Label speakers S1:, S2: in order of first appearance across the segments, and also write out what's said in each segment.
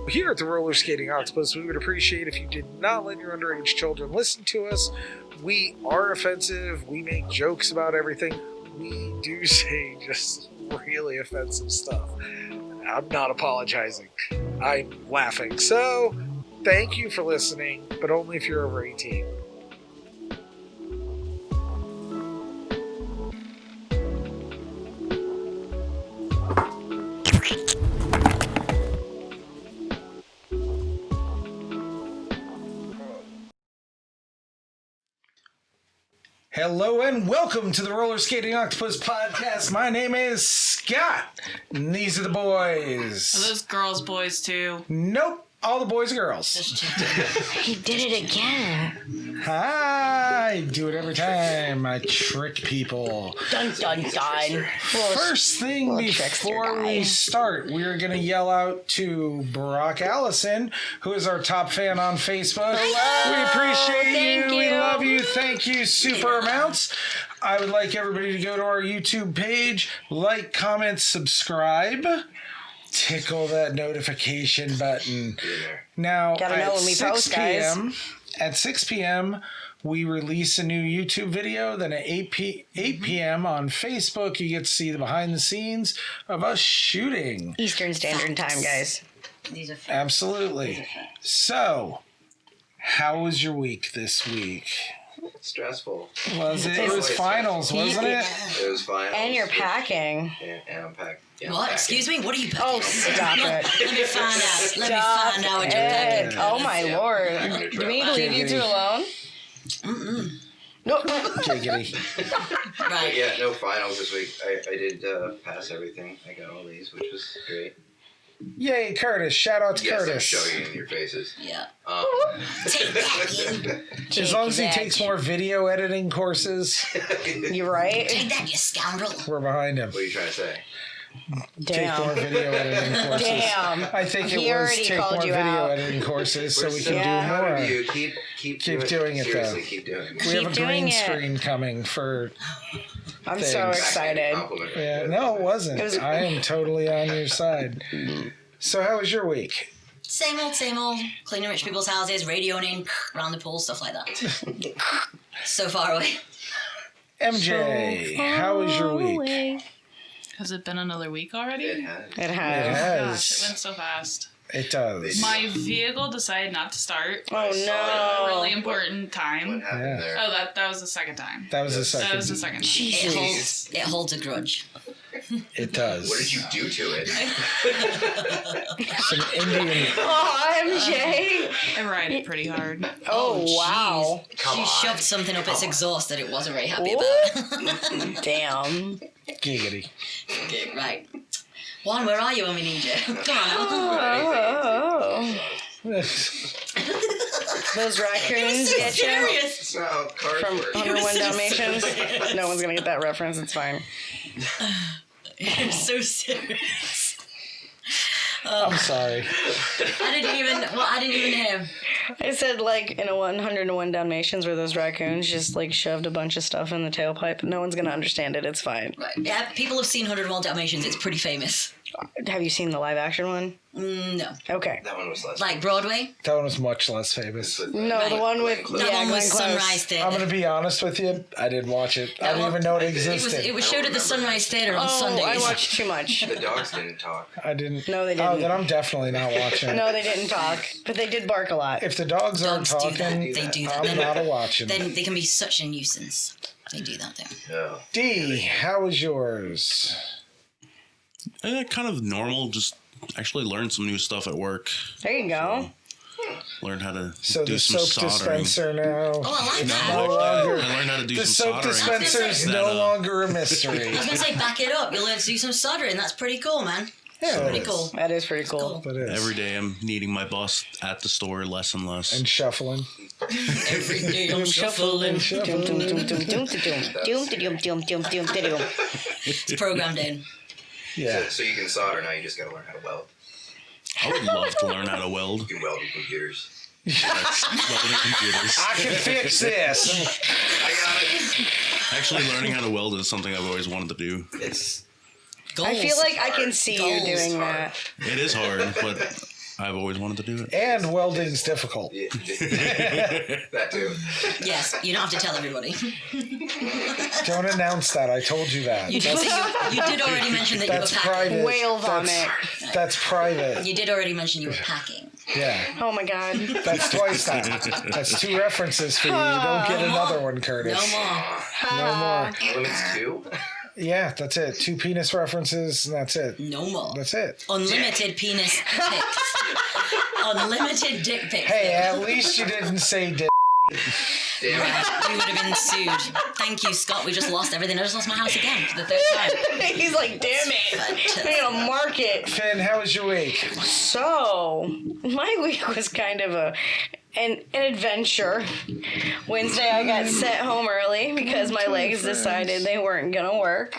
S1: Here at the Rollerskating Octopus, we would appreciate if you did not let your underage children listen to us. We are offensive. We make jokes about everything. We do say just really offensive stuff. I'm not apologizing. I'm laughing. So, thank you for listening, but only if you're over 18. Hello and welcome to the Rollerskating Octopus podcast. My name is Scott, and these are the boys.
S2: Are those girls boys too?
S1: Nope, all the boys and girls.
S3: He did it again.
S1: I do it every time. I trick people.
S3: Dun dun dun.
S1: First thing before we start, we're going to yell out to Barack Allison, who is our top fan on Facebook.
S3: Hello.
S1: We appreciate
S3: Thank you.
S1: We love you. Thank you super amounts. I would like everybody to go to our YouTube page, like, comment, subscribe. Tickle that notification button. Now,
S3: Gotta know when we post, guys.
S1: At 6 p.m., we release a new YouTube video. Then at 8 p.m. on Facebook, you get to see the behind the scenes of us shooting.
S3: Eastern Standard Time, guys.
S4: These are
S1: Absolutely. So, how was your week this week?
S5: Stressful.
S1: Was it? It was finals, wasn't it?
S5: It was finals.
S3: And you're packing.
S5: And I'm packing. Yeah,
S4: what?
S5: packing.
S4: Excuse me? What are you packing?
S3: Oh, stop it.
S4: Let me find out. Let me
S3: Stop
S4: find out what you're packing.
S3: it. Oh, my
S5: Yeah.
S3: Lord. Do we leave you two alone? No.
S1: Giggity.
S5: But
S4: Right.
S5: yeah, no finals this week. I did pass everything. I got all these, which was great.
S1: Yay, Curtis. Shout out to
S5: Yes, I'm
S1: Curtis.
S5: showing you in your faces.
S4: Yeah.
S5: Take
S4: that,
S1: As long as he
S3: Take
S1: takes
S3: that.
S1: more video editing courses,
S3: You right?
S4: Take that, you scoundrel.
S1: we're behind him.
S5: What are you trying to say?
S1: Take more
S3: Damn.
S1: video editing courses.
S3: Damn.
S1: I think it
S3: He
S1: was
S3: already
S1: take
S3: called
S1: more
S3: you
S1: video
S3: out.
S1: editing courses so
S5: We're
S1: we
S5: so
S1: can
S3: Yeah.
S1: do
S5: proud
S1: more.
S5: of you. Keep doing it.
S1: it, though.
S5: Seriously, keep doing it.
S1: We have a
S3: Keep
S1: green
S3: doing it.
S1: screen coming for.
S3: I'm
S1: Things.
S3: so excited.
S5: Compliment right
S1: Yeah,
S5: there.
S1: no, it wasn't.
S3: It was-
S1: I am totally on your side. So, how was your week?
S4: Same old. Cleaning rich people's houses, radioing in, around the pool, stuff like that. So far away.
S1: MJ, how was your week?
S2: Has it been another week already?
S5: It has.
S3: It
S1: It
S3: has.
S1: has.
S2: Gosh, it went so fast.
S1: It does.
S2: My vehicle decided not to start.
S3: Oh,
S2: A really
S3: no.
S2: important
S5: What
S2: time.
S5: happened
S1: Yeah.
S5: there?
S2: Oh, that was the second time.
S1: That was the
S2: That was the
S1: second.
S2: second time.
S4: It holds a grudge.
S1: It does.
S5: What did you do to it?
S1: Some Indian.
S3: Oh, MJ.
S2: I ride it pretty hard.
S3: Oh,
S4: jeez.
S3: wow.
S5: Come
S4: She
S5: on.
S4: shoved something up its exhaust that it wasn't very happy
S3: Ooh.
S4: about.
S3: Damn.
S1: Giggity.
S4: Okay, right. Juan, where are you when we need you? Come on now.
S3: Oh. Those raccoons
S4: So
S3: get you?
S4: serious.
S5: It's not how cars
S3: From
S5: work.
S3: 101 Dalmatians? No one's gonna get that reference, it's fine.
S4: I'm so serious.
S1: I'm sorry.
S4: I didn't even hear.
S3: I said, like, in a 101 Dalmatians where those raccoons just, like, shoved a bunch of stuff in the tailpipe. No one's gonna understand it, it's fine.
S4: Right. Yeah, people have seen 101 Dalmatians. It's pretty famous.
S3: Have you seen the live action one?
S4: No.
S3: Okay.
S5: That one was less.
S4: Like Broadway?
S1: That one was much less famous.
S3: No,
S4: Right.
S3: the one with...
S4: That
S3: yeah,
S4: one was
S3: Glenn Close.
S4: Sunrise Theatre.
S1: I'm going to be honest with you. I didn't watch it. I didn't
S4: one-
S1: even know it
S4: It
S1: existed.
S4: was showed at the Sunrise Theatre on
S3: Oh,
S4: Sundays.
S3: I watched too much.
S5: The dogs didn't talk.
S1: I didn't.
S3: No, they
S1: Oh,
S3: didn't.
S1: then I'm definitely not watching it.
S3: No, they didn't talk. But they did bark a lot.
S1: If the dogs aren't
S4: Dogs do that.
S1: talking,
S4: They do that.
S1: I'm not watching.
S4: Then they can be such a nuisance. They do that though.
S5: No.
S1: D, how was yours?
S6: Kind of normal. Just actually learned some new stuff at work.
S3: There you go.
S6: Learned how to
S1: So
S6: do
S1: the
S6: some
S1: soap
S6: soldering.
S1: dispenser now.
S4: Oh, I like
S6: No,
S4: that.
S1: No
S6: I
S1: longer.
S6: learned how to do
S1: The
S6: some
S1: soap
S6: soldering.
S1: dispenser is
S6: That,
S1: no longer a mystery.
S4: I was gonna say back it up. You'll learn to do some soldering. That's pretty cool, man.
S1: Yeah,
S4: Pretty
S1: it is.
S4: cool.
S3: That is pretty cool.
S1: That is.
S6: Every day I'm needing my bus at the store less and less.
S1: And shuffling.
S4: Every day I'm shuffling. It's programmed in.
S1: Yeah.
S5: So you can solder now. You just got to learn how to weld.
S6: I would love to learn how to weld.
S5: You can weld with computers.
S6: Welding computers.
S1: I can fix this.
S5: I got it.
S6: Actually, learning how to weld is something I've always wanted to do.
S5: It's
S3: I feel like I can see you
S4: Goals.
S3: doing that.
S6: It is hard, but I've always wanted to do it.
S1: And welding's difficult.
S5: Yeah, that too.
S4: Yes, you don't have to tell everybody.
S1: Don't announce that. I told you that.
S4: You did, you did already mention that you were
S1: That's
S4: packing.
S1: private.
S3: Whale vomit.
S1: That's private.
S4: You did already mention you were packing.
S1: Yeah.
S3: Oh my god.
S1: That's twice now. That's 2 references for you. You don't get another one, Curtis.
S4: No more.
S1: No more.
S5: Limits 2?
S1: Yeah, that's it. 2 penis references, and that's it.
S4: No more.
S1: That's it.
S4: Unlimited penis pics. Unlimited dick pics.
S1: Hey, at least you didn't say dick.
S5: Damn it.
S4: We would have been sued. Thank you, Scott. We just lost everything. I just lost my house again for the 3rd time.
S3: He's like, damn it. I gotta mark it.
S1: Finn, how was your week?
S3: So, my week was kind of an adventure. Wednesday, I got sent home early because my legs decided they weren't gonna work.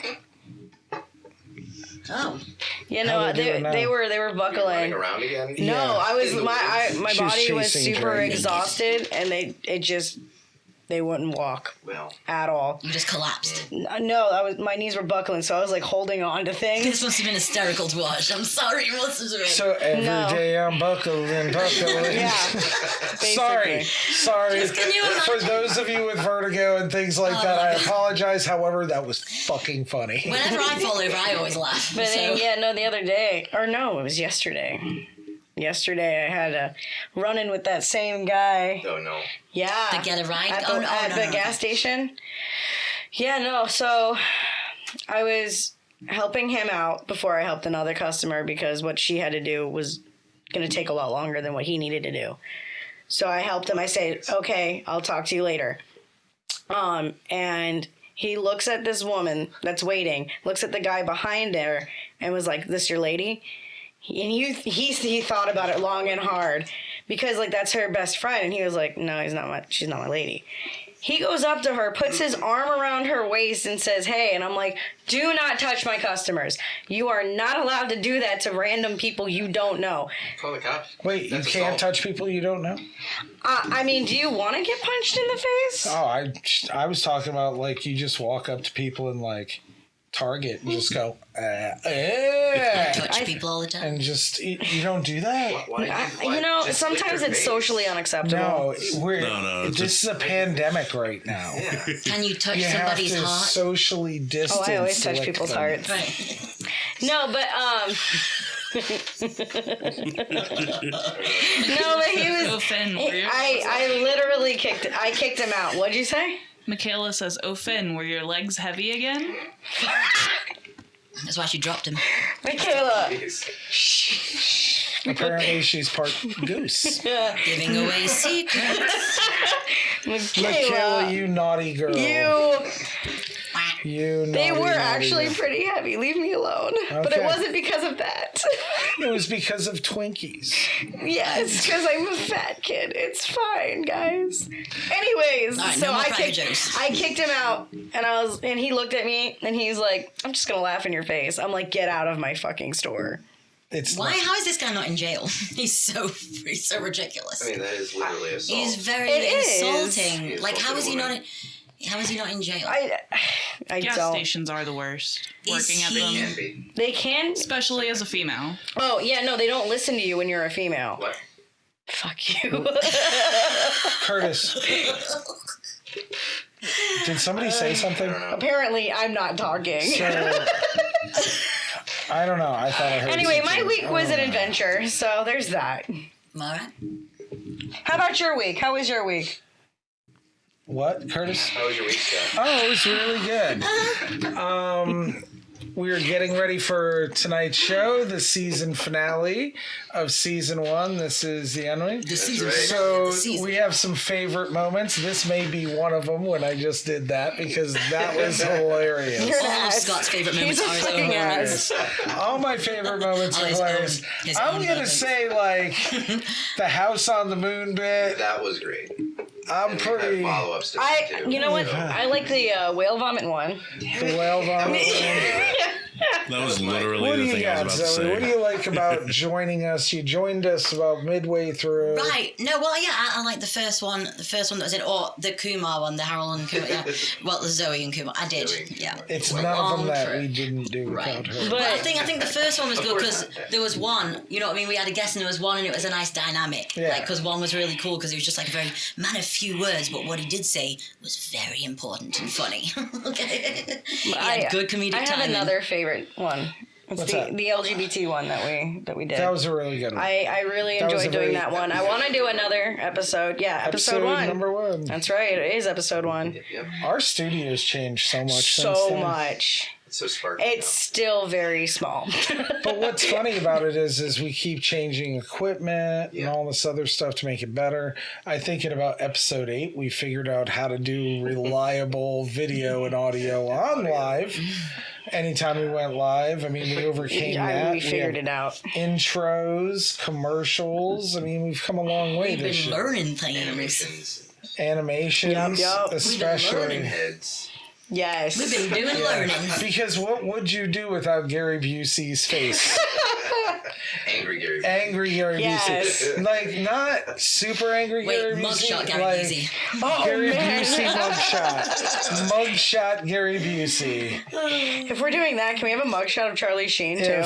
S4: Oh.
S3: You
S1: How
S3: know,
S1: they doing now?
S3: they were
S5: Running
S3: buckling.
S5: around again?
S3: No,
S1: Yeah.
S3: I was
S5: In the
S3: my
S5: woods?
S1: She was
S3: body was
S1: chasing
S3: super
S1: dragons.
S3: exhausted, and they wouldn't walk
S5: Well,
S3: at all.
S4: You just collapsed.
S3: No, my knees were buckling, so I was like holding on to things.
S4: This must have been hysterical to watch. I'm sorry, what's this doing?
S1: So every
S3: No.
S1: day I'm buckling.
S3: Yeah.
S1: Sorry.
S4: Can you
S1: For
S4: imagine?
S1: those of you with vertigo and things like that, I apologize. However, that was fucking funny.
S4: Whenever I fall over, I always laugh.
S3: But
S4: so.
S3: then, yeah, no, the other day, or no, it was yesterday. Yesterday, I had a run-in with that same guy.
S5: oh no.
S3: Yeah.
S4: To get a ride?
S3: At
S4: Oh,
S3: the,
S4: no,
S3: at
S4: no,
S3: the
S4: no,
S3: gas
S4: okay.
S3: station. Yeah, no, so I was helping him out before I helped another customer because what she had to do was going to take a lot longer than what he needed to do. So I helped him. I said, okay, I'll talk to you later. And he looks at this woman that's waiting, looks at the guy behind her, and was like, "This your lady?" And he thought about it long and hard because like that's her best friend, and he was like, "No, she's not my lady." He goes up to her, puts his arm around her waist, and says, "Hey," and I'm like, "Do not touch my customers. You are not allowed to do that to random people you don't know."
S5: Call the cops.
S1: Wait,
S5: That's
S1: you can't
S5: assault.
S1: touch people you don't know?
S3: I mean, do you want to get punched in the face?
S1: Oh, I was talking about like you just walk up to people in like Target and just go,
S4: Touch people all the time.
S1: and just you don't do that.
S5: Why?
S3: You know,
S5: Just lick
S3: sometimes
S5: their
S3: it's
S5: face.
S3: socially unacceptable.
S1: No,
S6: No,
S1: this
S6: just-
S1: is a pandemic right now.
S5: Yeah.
S4: Can you touch
S1: You have
S4: somebody's
S1: to
S4: heart?
S1: socially distance.
S3: Oh, I always touch
S1: lick
S3: people's
S1: them.
S3: hearts.
S4: Right.
S3: No, but no, but he was.
S2: Oh, Finn, were your,
S3: I literally kicked him out. What'd you say?
S2: Michaela says, "Oh, Finn, were your legs heavy again?"
S4: That's why she dropped him.
S3: Michaela.
S5: Jeez.
S1: Apparently, she's part goose.
S4: Giving away secrets.
S1: Michaela, you naughty girl. You
S3: They
S1: naughty,
S3: were
S1: naughty
S3: actually
S1: girl.
S3: pretty heavy. Leave me alone. But it
S1: Okay.
S3: wasn't because of that.
S1: It was because of Twinkies.
S3: Yes, because I'm a fat kid. It's fine, guys. Anyways,
S4: All right,
S3: so
S4: no more
S3: I
S4: private
S3: kicked,
S4: jokes.
S3: I kicked him out, and he looked at me, and he's like, "I'm just gonna laugh in your face." I'm like, "Get out of my fucking store."
S1: It's
S4: Why?
S1: not-
S4: How is this guy not in jail? He's so ridiculous.
S5: I mean, that is literally assault.
S4: He's very
S3: It is.
S4: insulting.
S5: He
S4: Like, how
S5: assaulted
S4: is he
S5: a
S4: not?
S5: woman.
S4: How is he not in jail?
S3: I
S2: Gas
S3: don't.
S2: stations are the worst.
S4: Is
S2: Working at
S4: he-
S2: them,
S5: Can be.
S3: They can.
S2: especially as a female.
S3: Oh yeah, no, they don't listen to you when you're a female.
S5: What?
S3: Fuck you.
S1: Curtis. Did somebody say something?
S5: I don't know.
S3: Apparently, I'm not talking.
S1: So, I don't know. I thought I heard.
S3: Anyway, my
S1: something.
S3: week was an
S1: Oh.
S3: adventure, so there's that.
S4: All right.
S3: How about your week? How was your week?
S1: What, Curtis?
S5: How was your week, Scott?
S1: Oh, it was really good. We're getting ready for tonight's show, the season finale of season 1. This is the ending.
S4: The season.
S5: right.
S1: So
S4: the season.
S1: we have some favorite moments. This may be one of them when I just did that because that was hilarious.
S3: You're an
S4: All of
S3: ass.
S4: Scott's favorite moments
S3: He's a
S4: are his own
S3: fucking
S4: moments.
S3: ass.
S1: All my favorite moments
S4: Oh,
S1: are
S4: his own-
S1: hilarious.
S4: his
S1: I'm
S4: own
S1: gonna
S4: moments.
S1: say like the house on the moon bit.
S5: That was great.
S1: I'm
S5: And
S1: pretty.
S5: we had follow-ups to that, too.
S3: You know what?
S5: So,
S3: I like the whale vomit one.
S1: The whale vomit.
S6: That was literally
S1: What do
S6: the
S1: you
S6: thing I
S1: got,
S6: was about to
S1: Zoe?
S6: say.
S1: What do you like about joining us? You joined us about midway through.
S4: Right. No, well, yeah, I like the first one that was in, or the Kumar one, the Harold and Kumar, yeah. Well, the Zoe and Kumar. I did, yeah.
S1: It's none of them that we didn't do without her.
S4: But I think the first one was good because there was one, you know what I mean? We had a guest and there was one and it was a nice dynamic.
S1: Yeah.
S4: Like, because one was really cool because he was just like a very man of few words, but what he did say was very important and funny. Okay. He had good comedic
S3: I have
S4: timing.
S3: another favorite one. It's
S1: What's
S3: the
S1: that?
S3: LGBT one that we did.
S1: That was a really good one.
S3: I really
S1: That was
S3: enjoyed
S1: a
S3: doing
S1: very-
S3: that one. I want to do another episode. Yeah, episode one.
S1: number 1.
S3: That's right. It is episode 1.
S5: Yep.
S1: Our studio's changed so much since
S3: So
S1: then.
S3: much.
S5: It's so sparkly.
S3: It's still very small.
S1: But what's funny about it is we keep changing equipment and
S5: Yeah.
S1: all this other stuff to make it better. I think in about episode 8, we figured out how to do reliable video and audio on live. Anytime we went live, I mean, we overcame that.
S3: We figured
S1: have
S3: it out.
S1: Intros, commercials. I mean, we've come a long way
S4: We've
S1: this
S4: been
S1: year.
S4: learning things.
S5: Animations,
S1: Animations,
S3: Yup.
S1: especially.
S4: learning.
S5: heads.
S3: Yes.
S4: We've been doing learning.
S1: Because what would you do without Gary Busey's face?
S5: Angry Gary.
S1: Angry Gary
S3: Yes.
S1: Busey. Like, not super angry
S4: Wait,
S1: Gary Busey.
S4: mugshot Gary
S1: like,
S4: Busey.
S3: Oh,
S1: Gary
S3: man.
S1: Busey mugshot. Mugshot Gary Busey.
S3: If we're doing that, can we have a mugshot of Charlie Sheen, too?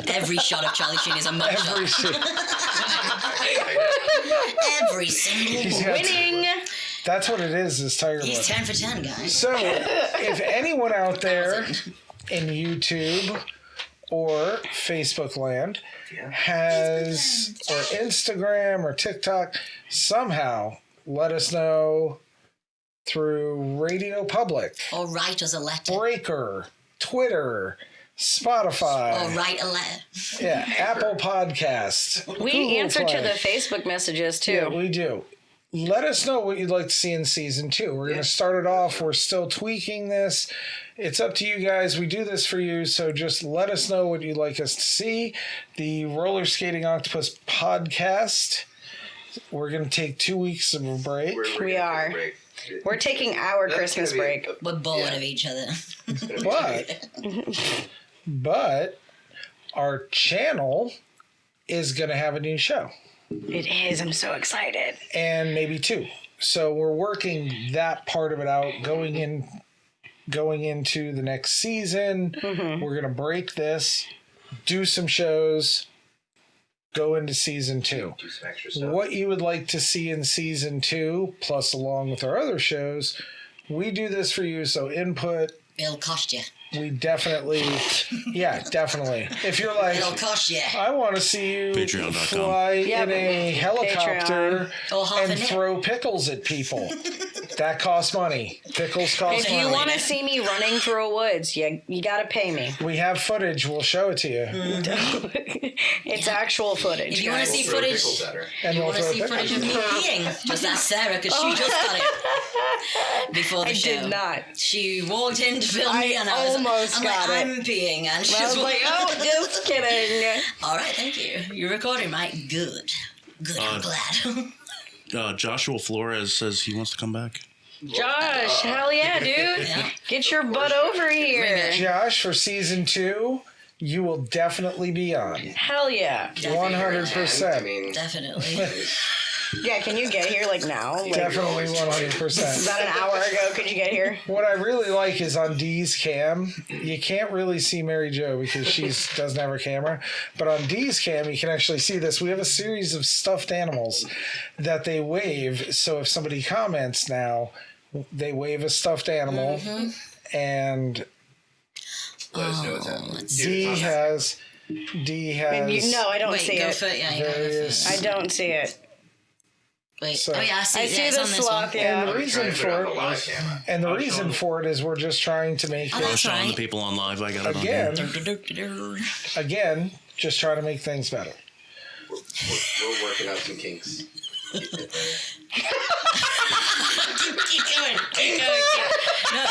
S4: Every shot of Charlie Sheen is a
S1: Every
S4: mugshot. Every single
S1: He's
S4: one.
S1: got-
S3: Winning.
S1: That's what it is Tiger
S4: He's
S1: Woods.
S4: 10 for 10, guys.
S1: So, if anyone out there in YouTube or Facebook land has, or Instagram or TikTok, somehow let us know through Radio Public,
S4: Or write us a letter.
S1: Breaker, Twitter, Spotify,
S4: Or write a letter.
S1: yeah, Apple Podcasts.
S3: We
S1: Google
S3: answer to
S1: Play.
S3: the Facebook messages, too.
S1: Yeah, we do. Let us know what you'd like to see in season 2. We're going to start it off. We're still tweaking this. It's up to you guys. We do this for you, so just let us know what you'd like us to see. The Rollerskating Octopus podcast. We're going to take 2 weeks of a break.
S5: We're
S3: We
S5: gonna take a
S3: are.
S5: break.
S3: We're taking our
S5: That's
S3: Christmas
S5: gonna be
S3: break.
S4: We're bored
S5: Yeah.
S4: of each other.
S1: But our channel is going to have a new show.
S3: It is. I'm so excited.
S1: And maybe 2. So we're working that part of it out going into the next season. We're going to break this, do some shows, go into season 2.
S5: Do some extra stuff.
S1: What you would like to see in season 2, plus along with our other shows, we do this for you. So input,
S4: It'll cost you.
S1: we definitely, yeah, definitely. If you're like,
S4: It'll cost you.
S1: I want to see you
S6: Patreon.com.
S1: fly
S3: Yep.
S1: in a helicopter
S4: Or half
S1: and
S4: a net.
S1: throw pickles at people. That costs money. Pickles cost
S3: If
S1: money.
S3: you want to see me running through a woods, you got to pay me.
S1: We have footage. We'll show it to you.
S3: It's actual footage.
S4: If you want to
S3: guys.
S4: see
S5: Throw
S4: footage,
S5: pickles at her.
S1: And
S4: you
S1: we'll
S4: want to
S1: throw
S4: see footage of
S1: pickles.
S4: me peeing, just ask Sarah because she just got it before the
S3: I
S4: show.
S3: did not.
S4: She walked in to film me,
S3: I
S4: and I was
S3: almost
S4: I'm
S3: got
S4: like,
S3: it.
S4: I'm peeing, and she
S3: I was
S4: was
S3: like, oh, just kidding.
S4: all right, thank you. You're recording, Mike. Good. I'm glad.
S6: Joshua Flores says he wants to come back.
S3: Josh, hell yeah, dude.
S4: Yeah.
S3: Get your butt over here.
S1: Josh, for season 2, you will definitely be on.
S3: Hell yeah.
S1: 100%.
S5: I mean,
S4: Definitely.
S3: Yeah, can you get here like now? Like,
S1: Definitely 100%.
S3: about an hour ago, could you get here?
S1: What I really like is on Dee's cam, you can't really see Mary Jo because she doesn't have her camera. But on Dee's cam, you can actually see this. We have a series of stuffed animals that they wave. So if somebody comments now, they wave a stuffed animal. And
S5: let us know what's happening.
S1: Dee has.
S3: No, I don't
S4: Wait,
S3: see
S4: go
S3: it.
S4: for it. Yeah, you gotta go
S1: Various-
S4: for
S3: I
S4: it.
S3: don't see it.
S4: Wait.
S1: So-
S4: Oh yeah, I see.
S3: I
S4: it.
S3: see
S4: Yeah, it's
S3: the
S4: on this
S3: sloth,
S4: one.
S3: yeah.
S1: And the reason
S5: Trying to put it on
S1: for
S5: the
S1: it,
S5: live camera.
S1: and the reason for it is we're just trying to make
S4: Oh,
S1: it
S6: I was
S4: that's
S6: showing the
S4: right.
S6: people on live. I got it on here.
S1: again, just trying to make things better.
S5: We're working out some kinks.
S4: Keep going. Keep going. No,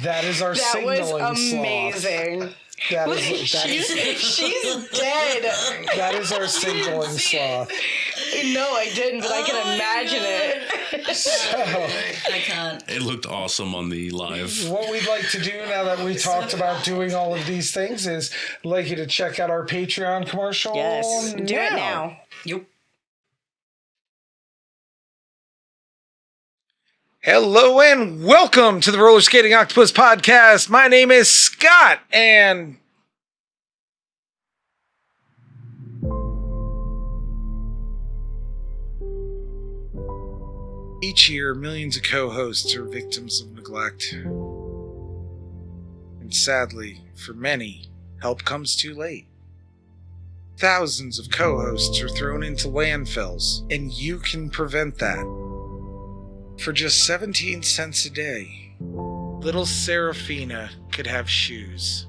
S1: That is our
S3: That
S1: signaling
S3: was
S1: sloth.
S3: amazing.
S1: That is
S3: She's dead.
S1: that is our signaling sloth.
S3: No, I didn't, but I can imagine it.
S1: So,
S4: I can't.
S6: It looked awesome on the live.
S1: what we'd like to do now that we talked about doing all of these things is I'd like you to check out our Patreon commercial.
S3: Yes, do it now.
S4: Yep.
S1: Hello and welcome to the Rollerskating Octopus podcast. My name is Scott, and each year, millions of co-hosts are victims of neglect. And sadly, for many, help comes too late. Thousands of co-hosts are thrown into landfills, and you can prevent that. For just 17 cents a day, little Serafina could have shoes.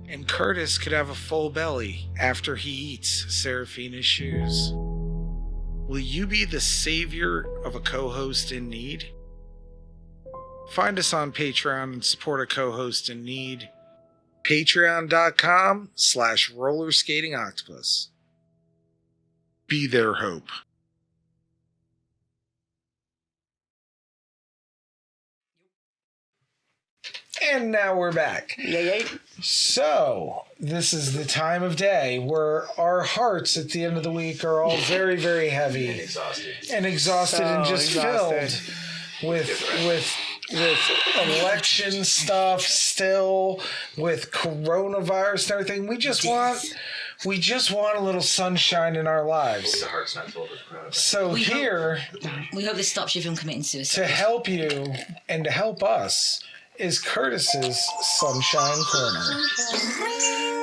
S1: And Curtis could have a full belly after he eats Serafina's shoes. Will you be the savior of a co-host in need? Find us on Patreon and support a co-host in need. Patreon.com/Rollerskating Octopus. Be their hope. And now we're back.
S3: Yay.
S1: So, this is the time of day where our hearts at the end of the week are all very, very heavy. And exhausted and just filled with election stuff still, with coronavirus and everything. We just want a little sunshine in our lives.
S5: The heart's not filled with coronavirus.
S1: So
S4: We
S1: we
S4: hope this stops you from committing suicide.
S1: to help you and to help us is Curtis's Sunshine Corner.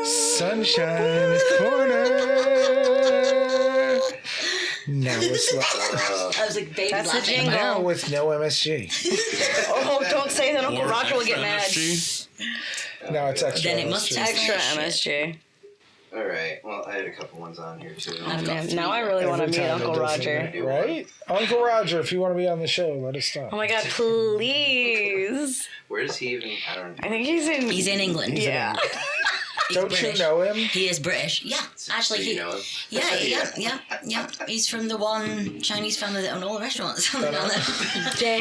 S1: Sunshine Corner. Now it's
S4: I was like, baby,
S3: That's the
S4: laughing.
S3: jingle.
S1: now with no MSG.
S3: Oh, don't say that. Uncle
S6: Or
S3: Roger will get
S6: extra
S3: mad.
S6: MSG.
S1: Now it's extra.
S4: Then it must
S1: MSG.
S4: taste
S3: Extra
S4: like shit.
S3: MSG.
S5: All right. Well, I had a couple ones on here too.
S4: I've got
S3: Man, now I really want to
S1: Every
S3: meet
S1: time
S3: Uncle
S1: it does
S3: Roger.
S1: it, right? Uncle Roger, if you want to be on the show, let us know.
S3: Oh my god, please.
S5: Where does he even? I don't know.
S3: I think he's in.
S4: He's in England.
S3: Yeah.
S4: He's
S1: Don't
S4: British.
S1: you know him?
S4: He is British. Yeah, actually,
S5: Do you
S4: he.
S5: know him?
S4: Yeah. He's from the one Chinese family that own all the restaurants down there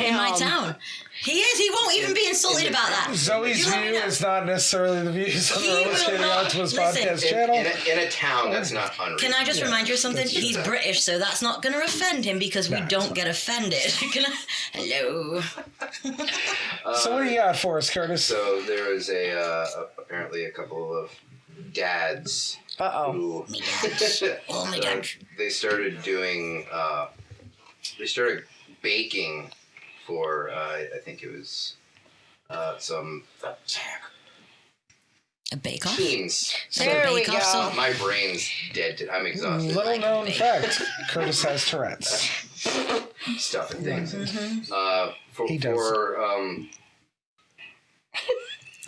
S4: in my
S3: Damn.
S4: town. He is. He won't even be insulted about that.
S1: Zoe's
S4: You
S1: view
S4: know.
S1: is not necessarily the views on the
S4: He will
S1: Rollerskating
S4: not-
S1: Octopus
S4: listen,
S1: podcast
S5: In,
S1: channel.
S5: in a town that's not unreal.
S4: Can I just remind you of something?
S1: that's
S4: He's
S1: true.
S4: British, so that's not going to offend him because we
S1: No, it's
S4: don't
S1: not.
S4: get offended. Can I? Hello.
S1: So what do you got for us, Curtis?
S5: So there was apparently a couple of dads
S3: Uh-oh.
S5: who
S4: Me dad. Oh my god.
S5: they started doing they started baking for I think it was some
S4: A bake-off?
S5: teens.
S3: There we
S4: Bake-off,
S3: go.
S4: so-
S5: My brain's dead. I'm exhausted.
S1: Little known fact, Curtis has Tourette's.
S5: Stuff and things.
S1: He does.
S5: For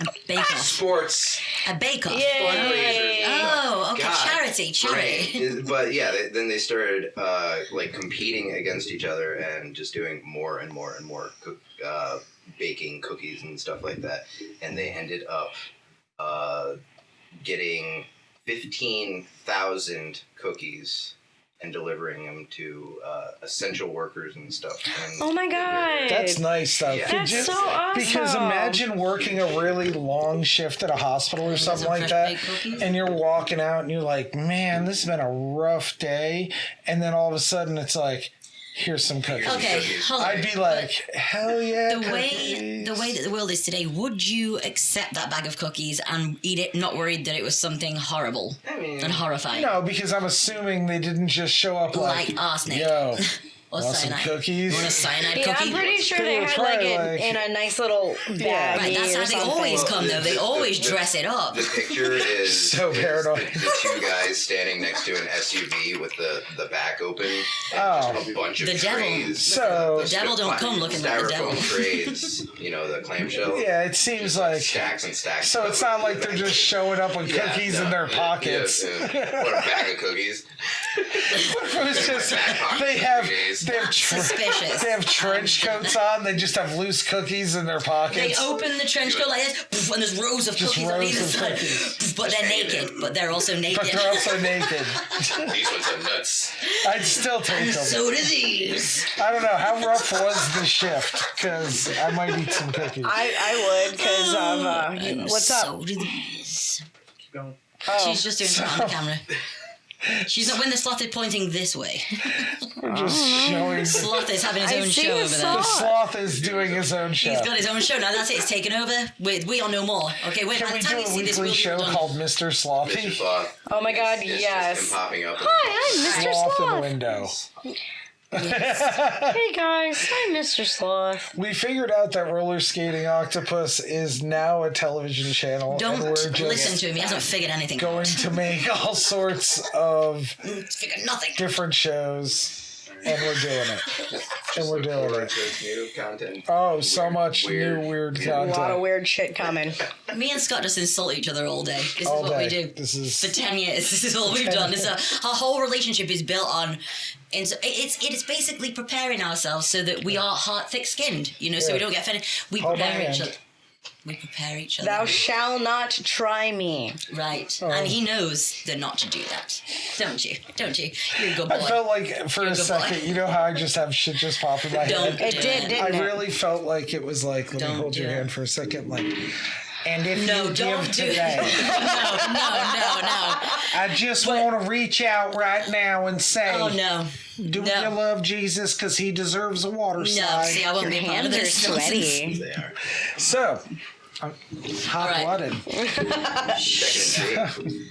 S4: A bake-off.
S5: sports
S4: A bake-off.
S3: Yay.
S4: Oh, okay.
S5: God.
S4: Charity.
S5: Right. But yeah, then they started like competing against each other and just doing more and more and more baking cookies and stuff like that. And they ended up getting 15,000 cookies and delivering them to essential workers and stuff. And
S3: Oh my god.
S1: That's nice, though.
S5: Yeah.
S1: Could
S3: That's
S1: you-
S3: so awesome.
S1: Because imagine working a really long shift at a hospital or something
S4: some
S1: like
S4: fresh
S1: that,
S4: baked cookies?
S1: and you're walking out and you're like, man, this has been a rough day, and then all of a sudden it's like, here's some cookies.
S4: Okay, hold on.
S1: I'd be like, hell yeah,
S4: the way that the world is today, would you accept that bag of cookies and eat it, not worried that it was something horrible
S5: I mean,
S4: and horrifying,
S1: No, because I'm assuming they didn't just show up like,
S4: like arsenic
S1: yo,
S4: or
S1: want some
S4: cyanide?
S1: cookies?
S4: You want a cyanide
S3: Yeah,
S4: cookie?
S3: I'm pretty sure
S1: They
S3: they
S1: were
S3: had
S1: probably
S3: like
S1: like-
S3: it in a nice little baggie
S4: Right, that's
S3: or
S4: how they
S3: something.
S4: always come though. They
S5: The-
S4: always
S5: the-
S4: dress it up.
S5: The picture is
S1: So
S5: is
S1: paranoid.
S5: The two guys standing next to an SUV with the back open and
S1: Oh.
S5: just a bunch of
S4: The devil.
S5: trays.
S1: So-
S4: The devil don't come looking like the devil.
S5: Styrofoam trays, the clamshell.
S1: Yeah, it seems like.
S5: Stacks and stacks.
S1: So it's not like they're just showing up with
S5: Yeah,
S1: cookies
S5: no,
S1: in their pockets.
S5: Yeah. What a bag of cookies.
S1: It was just
S5: Back pocket
S1: they
S5: for
S1: have
S5: 3 days.
S4: That's suspicious.
S1: They have trench coats on. They just have loose cookies in their
S4: They
S1: pockets.
S4: open the trench coat like this, and there's rows of
S1: Just
S4: cookies on
S1: rows
S4: either
S1: of
S4: side.
S1: cookies.
S4: But they're naked. But they're also naked.
S1: But they're also naked.
S5: These ones are nuts.
S1: I'd still take them.
S4: So do these.
S1: I don't know. How rough was the shift? Because I might eat some cookies.
S3: I would because of what's up?
S4: So do these.
S1: Keep going.
S3: Oh,
S4: She's just doing it on the camera. She's not when the sloth is pointing this way.
S1: We're just showing.
S4: Sloth is having his
S3: I
S4: own
S3: see
S4: show
S3: the
S4: over there.
S1: The sloth is doing his own show.
S4: He's got his own show now. That's it. It's taken over. We are no more. Okay, wait.
S1: Can
S4: By
S1: we
S4: the time
S1: do
S4: you
S1: a
S4: see this,
S1: weekly
S4: we'll
S1: show
S4: be done.
S1: called Mr. Slothy?
S5: Mr. Sloth.
S3: Oh my God,
S5: It's
S3: yes.
S5: just him popping up.
S3: Hi, I'm Mr.
S1: Sloth in the
S3: Sloth.
S1: window.
S3: Hey guys, I'm Mr. Sloth.
S1: We figured out that Rollerskating Octopus is now a television channel.
S4: Don't
S1: and we're just
S4: listen to him. He hasn't figured anything
S1: going
S4: out.
S1: to make all sorts of
S4: Figured nothing.
S1: different shows, and we're doing it. And we're doing
S5: Forward
S1: it.
S5: to new content.
S1: Oh, so much
S5: Weird.
S1: new weird
S3: A lot of
S1: content.
S3: weird shit coming.
S4: Me and Scott just insult each other all day. This
S1: All
S4: is what
S1: day.
S4: we do.
S1: This is
S4: For 10 years, this is all we've
S1: 10
S4: done. Our whole relationship is built on. And so it's basically preparing ourselves so that we are heart thick skinned, so
S1: Yeah.
S4: we don't get offended. We
S1: Hold my
S4: prepare each
S1: hand.
S4: other. We prepare each other.
S3: Thou shall not try me.
S4: Right.
S1: Oh.
S4: And he knows that not to do that. Don't you? Don't you? You're a good boy.
S1: I felt like for
S4: You're
S1: a
S4: a good
S1: second,
S4: boy.
S1: you know how I just have shit just pop in my
S4: Don't
S1: head?
S3: It did,
S1: I
S3: didn't it?
S1: really felt like it was like, let me
S4: Don't
S1: hold your
S4: do it.
S1: hand for a second, like, and if
S4: No,
S1: you
S4: don't
S1: give
S4: do it.
S1: today,
S4: no.
S1: I just want to reach out right now and say,
S4: Oh, no.
S1: do
S4: no.
S1: you love Jesus because he deserves a water
S4: No,
S1: slide?
S4: see, I won't
S3: Your
S4: be a part of
S3: hands are
S4: this nonsense.
S3: sweaty.
S5: They are.
S1: So, hot-blooded.
S5: Second and three.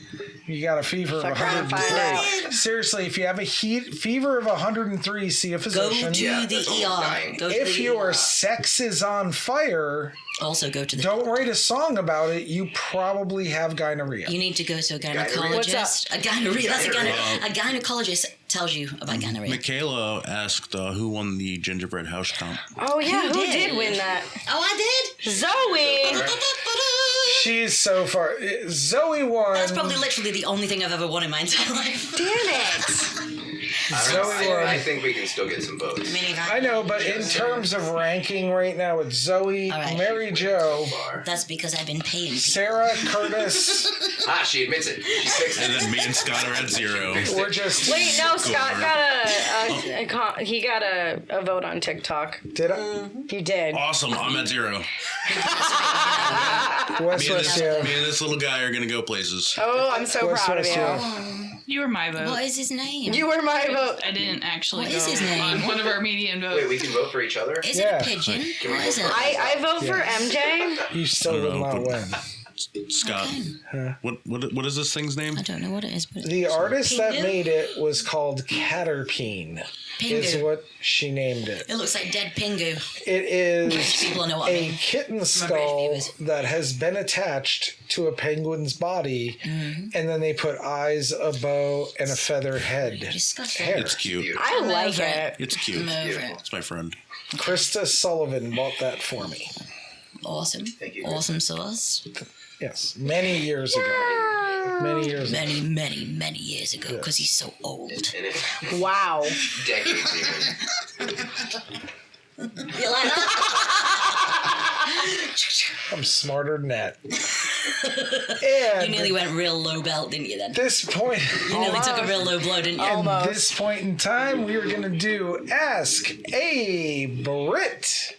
S1: You got a fever of
S3: Fuck around and find
S1: 103. Seriously, if you have a fever of 103, see a
S4: Go
S1: physician.
S4: to
S5: Yeah,
S4: the
S5: that's almost
S4: ER.
S5: dying.
S4: Go to
S1: If
S4: the
S1: your
S4: ER.
S1: sex is on fire,
S4: Also go to the
S1: don't write a song about it. You probably have gonorrhea.
S4: You need to go to a
S5: Gonorrhea?
S4: gynecologist. A gonorrhea. That's
S5: Gonorrhea.
S4: a gynecologist tells you about gonorrhea.
S6: Michaela asked who won the gingerbread house comp.
S3: Oh yeah, who
S4: did?
S3: did win that?
S4: Oh, I did.
S3: Zoe.
S1: She's so far. Zoe won.
S4: That's probably literally the only thing I've ever won in my entire life.
S3: Damn it.
S1: Zoe won.
S5: I think we can still get some votes.
S1: I know, but in terms of ranking right now, it's Zoe,
S4: All right.
S1: Mary Jo,
S5: Bar.
S4: That's because I've been paying people.
S1: Sarah, Curtis.
S5: Ah, she admits it. She fixed
S6: And
S5: it.
S6: then me and Scott are at 0.
S1: We're just.
S3: Wait, no, Scott
S6: over.
S3: got he got a vote on TikTok.
S1: Did I?
S3: You did.
S6: Awesome, I'm at 0.
S1: West
S6: Me and,
S1: West,
S6: this,
S1: yeah.
S6: me and this little guy are gonna go places.
S3: Oh, I'm so
S1: West
S3: proud of
S1: West,
S3: you.
S1: yeah.
S2: You were my vote.
S4: What is his name?
S3: You were my vote.
S2: I didn't actually
S4: What
S2: go
S4: is his name?
S2: on one of our median votes.
S5: Wait, we can vote for each other?
S4: Is
S1: Yeah.
S4: it a pigeon?
S5: Can we
S4: What is
S5: vote
S4: it?
S5: for-
S3: I vote for MJ.
S1: You still
S6: I don't
S1: will
S6: know,
S1: not
S6: but-
S1: win.
S6: Scott, what is this thing's name?
S4: I don't know what it is, but
S1: The artist that
S4: Pingu?
S1: made it was called Caterpeen, is
S4: Pingu.
S1: what she named it.
S4: It looks like dead Pingu.
S1: It is
S4: People know what I
S1: a
S4: mean.
S1: kitten skull
S4: viewers.
S1: that has been attached to a penguin's body, and then they put eyes, a bow, and a feathered head.
S4: Disgusting.
S1: Hair.
S6: It's cute.
S3: I like
S4: over
S3: it.
S6: It's cute.
S4: I'm over
S5: Beautiful.
S4: it.
S6: It's my friend.
S1: Krista Sullivan bought that for me.
S4: Awesome.
S5: Thank you.
S4: Awesome sauce.
S1: Yes, many years ago. Many years ago.
S4: Many years ago, because he's so old.
S5: And it,
S3: Wow.
S5: decades even.
S4: You like that?
S1: I'm smarter than that.
S4: You
S1: And
S4: nearly went real low belt, didn't you then?
S1: at this point,
S4: You nearly took a real low blow, didn't you?
S1: at this point in time, we are going to do Ask a Brit.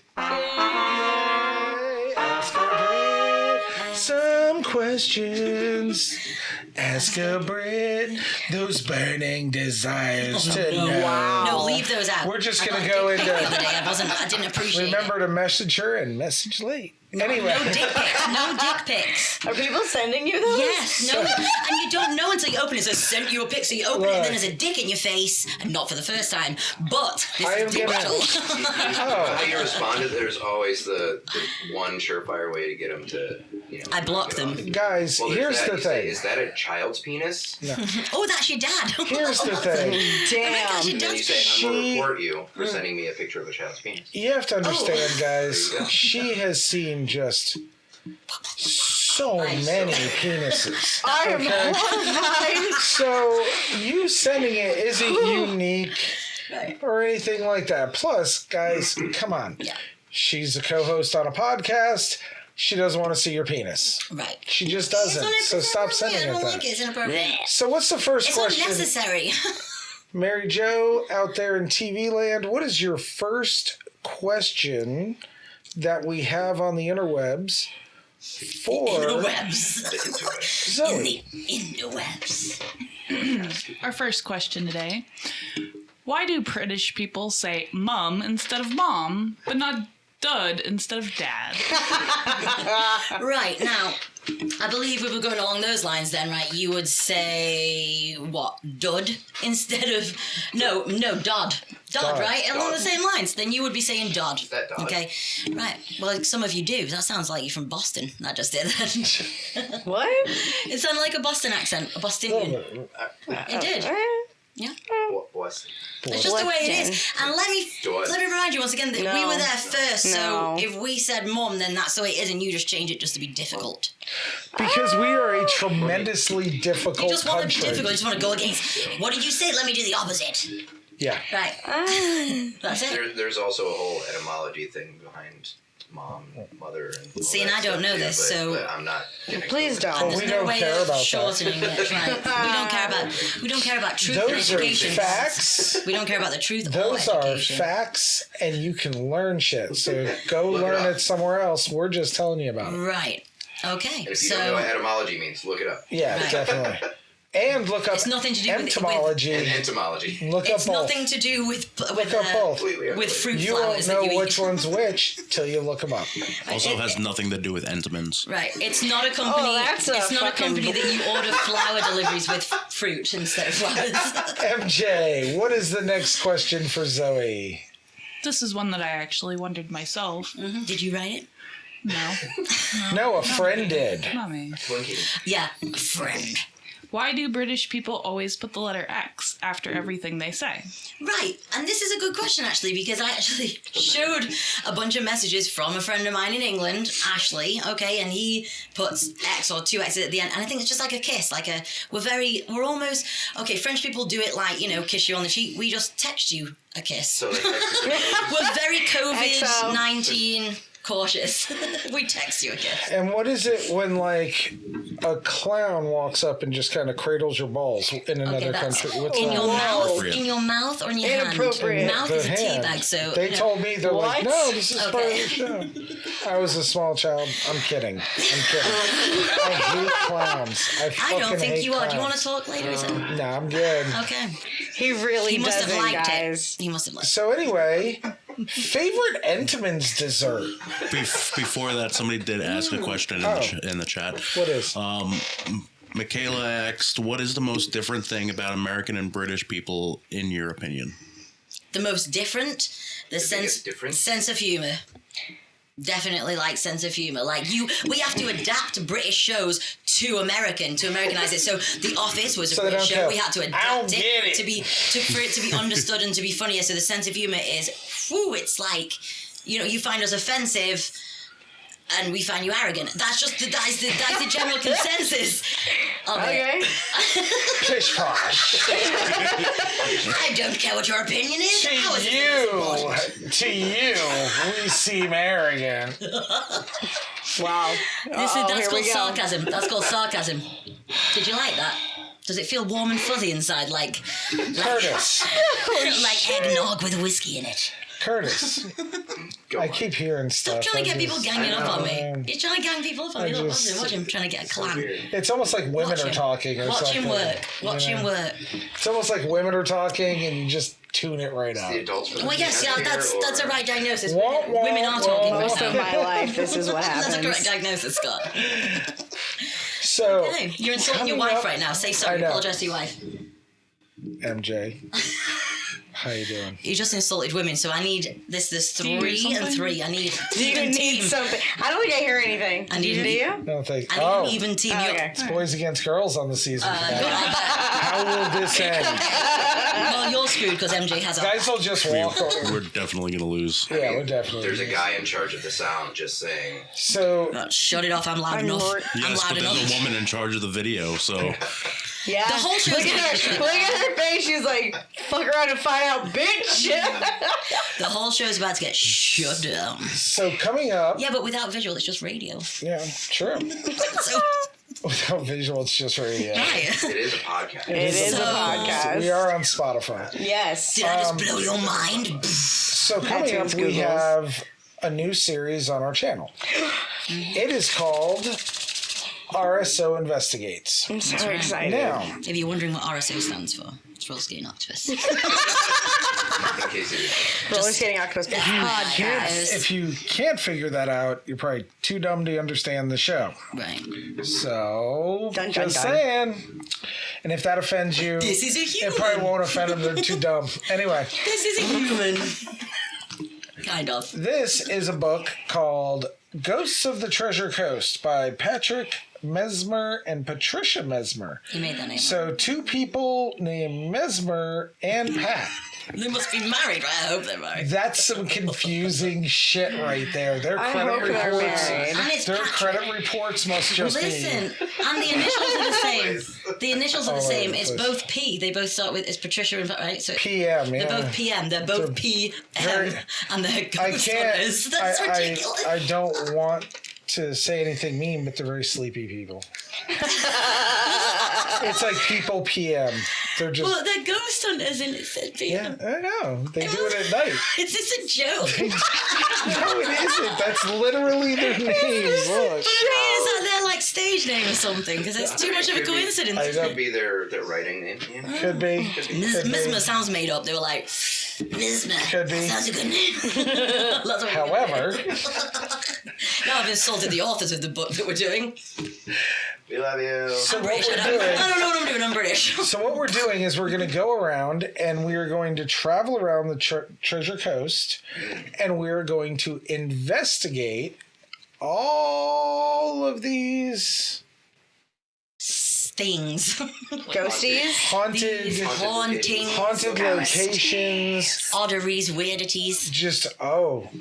S1: Ask a Brit some questions. Ask a Brit those burning desires to know.
S4: No, leave those out.
S1: We're just
S4: I
S1: gonna
S4: got a
S1: go
S4: dick pic
S1: into-
S4: the other day. I didn't appreciate
S1: Remember to message her and message late. Anyway.
S4: it. No dick pics. No dick pics.
S3: Are people sending you those?
S4: Yes, no, and you don't know until you open it. So sent you a pic, so you open it, and then there's a dick in your face, and not for the first time. But this
S1: I am
S4: is
S1: gonna-
S4: digital.
S5: How you responded, there's always the one surefire way to get them to,
S4: I block
S5: get off.
S4: them.
S1: Guys,
S5: Well, there's
S1: here's
S5: that.
S1: the
S5: You say,
S1: thing.
S5: is that a child's penis?
S4: Oh, that's your dad.
S1: Here's the thing.
S3: Damn.
S4: That's your
S5: And then you
S4: dad's
S5: say, I'm going to
S1: She-
S5: report you for sending me a picture of a child's penis.
S1: You have to understand, guys,
S5: There you go.
S1: she has seen just so many penises.
S3: I am horrified.
S1: So you sending it isn't unique
S4: Right.
S1: or anything like that. Plus, guys, come on.
S4: Yeah.
S1: She's a co-host on a podcast. She doesn't want to see your penis.
S4: Right.
S1: She just doesn't. So stop sending
S4: I
S1: it
S4: don't
S1: that.
S4: like it. It's inappropriate.
S1: So what's the first
S4: It's
S1: question?
S4: unnecessary.
S1: Mary Jo, out there in TV land, what is your first question that we have on the interwebs for
S4: Interwebs.
S1: Zoe?
S4: Interwebs.
S2: Our first question today. Why do British people say mum instead of mom, but not dud instead of dad?
S4: Right, now, I believe we were going along those lines then, right? You would say, what, dud instead of... No, Dodd. Dodd, right? Along the same lines. Then you would be saying Dodd.
S5: That Dodd.
S4: Okay, right. Well, some of you do. That sounds like you're from Boston. That just did that.
S3: What?
S4: It sounded like a Boston accent. A Bostonian. It did. Yeah.
S5: What's
S4: It's just the way it is. And let me remind you once again that we were there first, so
S3: No.
S4: if we said mum, then that's the way it is, and you just change it just to be difficult.
S1: Because we are a tremendously difficult
S4: You just want to be
S1: country.
S4: difficult, you just want to go against. What did you say? Let me do the opposite.
S1: Yeah.
S4: Right. That's it.
S5: There's also a whole etymology thing behind mom, mother, and all
S4: See, and
S5: that
S4: I don't
S5: stuff
S4: know
S5: too,
S4: this,
S5: but-
S4: so-
S5: but I'm not. gonna
S3: Please
S5: go
S3: don't.
S5: into
S1: We
S4: There's
S1: don't
S4: no way
S1: care
S4: of
S1: about that.
S4: shortening it. Right. We don't care about truth and
S1: Those are
S4: education.
S1: facts.
S4: We don't care about the truth or
S1: Those are
S4: education.
S1: facts, and you can learn shit. So go learn it somewhere else. We're just telling you about it.
S4: Right. Okay.
S5: And if you don't know what
S4: So
S5: etymology means, look it up.
S1: Yeah,
S4: Right.
S1: definitely. And look up
S4: it's nothing to do with
S1: entomology.
S5: And entomology.
S1: Look up
S4: it's
S1: both.
S4: nothing to do with
S1: Look up both.
S4: fruit
S1: You won't
S4: flowers that
S1: know
S4: you
S1: which
S4: eat.
S1: one's which till you look them up.
S6: Also has nothing to do with Entenmann's.
S4: Right. It's not a company.
S3: that's a
S4: it's not a
S3: fucking-
S4: company that you order flower deliveries with fruit instead of flowers.
S1: MJ, what is the next question for Zoe?
S2: This is one that I actually wondered myself.
S4: Did you write it?
S2: No,
S1: No, a friend did.
S2: not me.
S5: Twinkie.
S4: Yeah, a friend.
S2: Why do British people always put the letter X after everything they say?
S4: Right, and this is a good question actually, because I actually showed a bunch of messages from a friend of mine in England, Ashley, okay, and he puts X or two X's at the end, and I think it's just like a kiss, we're almost, okay, French people do it like, kiss you on the cheek, we just text you a kiss.
S5: So like, extra-
S4: We're very
S3: XO.
S4: COVID-19 cautious. We text you a kiss.
S1: And what is it when, like, a clown walks up and just kind of cradles your balls in another
S4: that's
S1: country? What's
S4: in
S1: that?
S4: your mouth,
S6: Appropriate.
S4: in your mouth or in your hand.
S3: Inappropriate.
S4: Mouth
S1: The
S4: is a tea
S1: hand.
S4: bag, so
S1: They told me, they're like,
S3: What?
S1: no, this is part of
S4: Okay.
S1: the show. I was a small child. I'm kidding. I hate clowns. I
S4: I don't think
S1: hate
S4: you are. Do you want to
S1: clowns.
S4: talk later? Is it?
S1: No, I'm good.
S4: Okay.
S3: He really
S4: He must
S3: doesn't,
S4: have liked
S3: guys.
S4: it. He must have liked it.
S1: So anyway, favorite Entenmann's dessert?
S6: Before that, somebody did ask a question in the chat.
S1: What is?
S6: Michaela asked, what is the most different thing about American and British people, in your opinion?
S4: The most different,
S5: biggest difference?
S4: sense of humor. Definitely like sense of humor. Like we have to adapt British shows to Americanize it. So The Office was a
S1: So they
S4: British
S1: don't
S4: show.
S1: care.
S4: We had to
S1: I
S4: adapt
S1: don't get it.
S4: for it to be understood and to be funnier. So the sense of humor is, it's like, you find us offensive. And we find you arrogant. That's the general consensus of it.
S3: Okay.
S1: Pish posh.
S4: I don't care what your opinion is. How is it
S1: To you, we seem arrogant.
S3: Wow.
S4: That's
S3: here
S4: called
S3: we go.
S4: sarcasm. That's called sarcasm. Did you like that? Does it feel warm and fuzzy inside, like
S1: Curtis.
S4: eggnog with whiskey in it?
S1: Curtis. I keep hearing stuff.
S4: Stop trying to
S1: I
S4: get people
S1: just-
S4: ganging up on me.
S1: know.
S4: You're trying to gang people up on
S1: I
S4: me. Look,
S1: just-
S4: watch him trying to get a clan.
S1: It's almost like women
S4: Watch
S1: are
S4: him.
S1: talking or
S4: Watch
S1: something.
S4: him work. Watch
S1: you
S4: him
S1: know?
S4: work.
S1: It's almost like women are talking and you just tune it right out.
S5: the adults.
S4: Well, yes, yeah, that's a right diagnosis.
S1: Wah, wah,
S4: Women are
S1: wah.
S4: talking right
S3: Most of
S4: now.
S3: my life, this is what
S4: That's a correct
S3: happens.
S4: diagnosis, Scott.
S1: So,
S4: Hey, you're insulting your
S1: coming
S4: wife
S1: up-
S4: right now. Say sorry.
S1: I know.
S4: Apologize to your wife.
S1: MJ, how you doing?
S4: You just insulted women, so I need this. There's
S2: Do you need
S4: 3 and
S2: something?
S4: 3. I need
S3: Do you
S4: even
S3: need
S4: team.
S3: something? I don't think I hear anything.
S4: I need
S3: do
S4: an-
S3: you?
S1: I don't think.
S4: I need
S1: Oh,
S4: an even team. You're-
S3: Okay.
S1: it's boys against girls on the season. finale. How will this end?
S4: Well, you're screwed because MJ has a.
S1: Guys will just walk over.
S6: We're definitely going to lose.
S1: Yeah, we're definitely.
S5: There's a guy in charge of the sound just saying.
S1: So,
S4: Shut it off. I'm loud
S3: I'm
S4: enough.
S3: more-
S4: I'm
S6: Yes,
S4: loud
S6: but there's
S4: enough.
S6: a woman in charge of the video, so
S3: Yeah.
S4: The whole show's
S3: look at her face. She's like, fuck around and find out, bitch.
S4: The whole show's about to get shut down.
S1: So coming up,
S4: Yeah, but without visual, it's just radio.
S1: yeah, true.
S4: So,
S1: Without visual, it's just radio.
S4: right.
S5: It is a podcast.
S3: It is a
S4: So-
S3: podcast.
S1: We are on Spotify.
S3: Yes.
S4: Did I just blow your mind?
S1: So coming up,
S3: iTunes,
S1: we
S3: Googles.
S1: have a new series on our channel. It is called RSO Investigates.
S3: I'm so excited.
S1: Now,
S4: If you're wondering what RSO stands for, it's Rollerskating Octopus.
S5: In case you
S3: Rollerskating Octopus podcast.
S1: if you can't figure that out, you're probably too dumb to understand the show.
S4: Right.
S1: So,
S3: Dun, dun,
S1: just
S3: dun.
S1: saying. And if that offends you,
S4: This is a
S1: it
S4: human.
S1: probably won't offend them. They're too dumb. Anyway,
S4: This is a human. Kind of.
S1: this is a book called Ghosts of the Treasure Coast by Patrick Mesmer and Patricia Mesmer.
S4: You made that name.
S1: So, two people named Mesmer and Pat.
S4: They must be married, right? I hope they're married.
S1: That's some confusing shit right there. Their
S3: I
S1: credit
S3: hope they're
S1: reports.
S3: married.
S4: And it's
S1: Their
S4: Patrick.
S1: credit reports must just
S4: Listen, and the initials are the same. The initials are the
S1: All
S4: same.
S1: over the
S4: It's
S1: place.
S4: both P. They both start with, it's Patricia and, right? So
S1: be PM. Yeah.
S4: they're both PM. They're both PM.
S1: very-
S4: And they're
S1: I
S4: ghost
S1: can't.
S4: hunters. That's ridiculous.
S1: I don't want to say anything mean, but they're very sleepy people. It's like people PM. They're just.
S4: Well, they're ghost hunters and it said
S1: Yeah,
S4: PM.
S1: I know. They do it at night.
S4: Is this a joke?
S1: No, it isn't. That's literally their names. Look.
S4: But is that their like stage name or something? Because it's too much of a
S5: Could be-
S4: coincidence.
S1: I
S5: It
S1: know.
S5: could be their writing name. Yeah.
S1: Could be.
S4: Mesmer sounds made up. They were like, Mesmer.
S1: Could be.
S4: That sounds a good name. That's what we're
S1: However,
S4: now I've insulted the authors of the book that we're doing.
S5: We love you.
S1: so
S4: I'm
S1: what
S4: British.
S1: we're
S4: I
S1: doing.
S4: don't know what I'm doing. I'm British.
S1: So what we're doing is we're going to go around and we are going to travel around the Treasure Coast and we're going to investigate all of these
S4: Things.
S3: Ghosties.
S1: haunted
S4: Haunting.
S1: locations.
S4: Oddities, weirdities.
S1: Just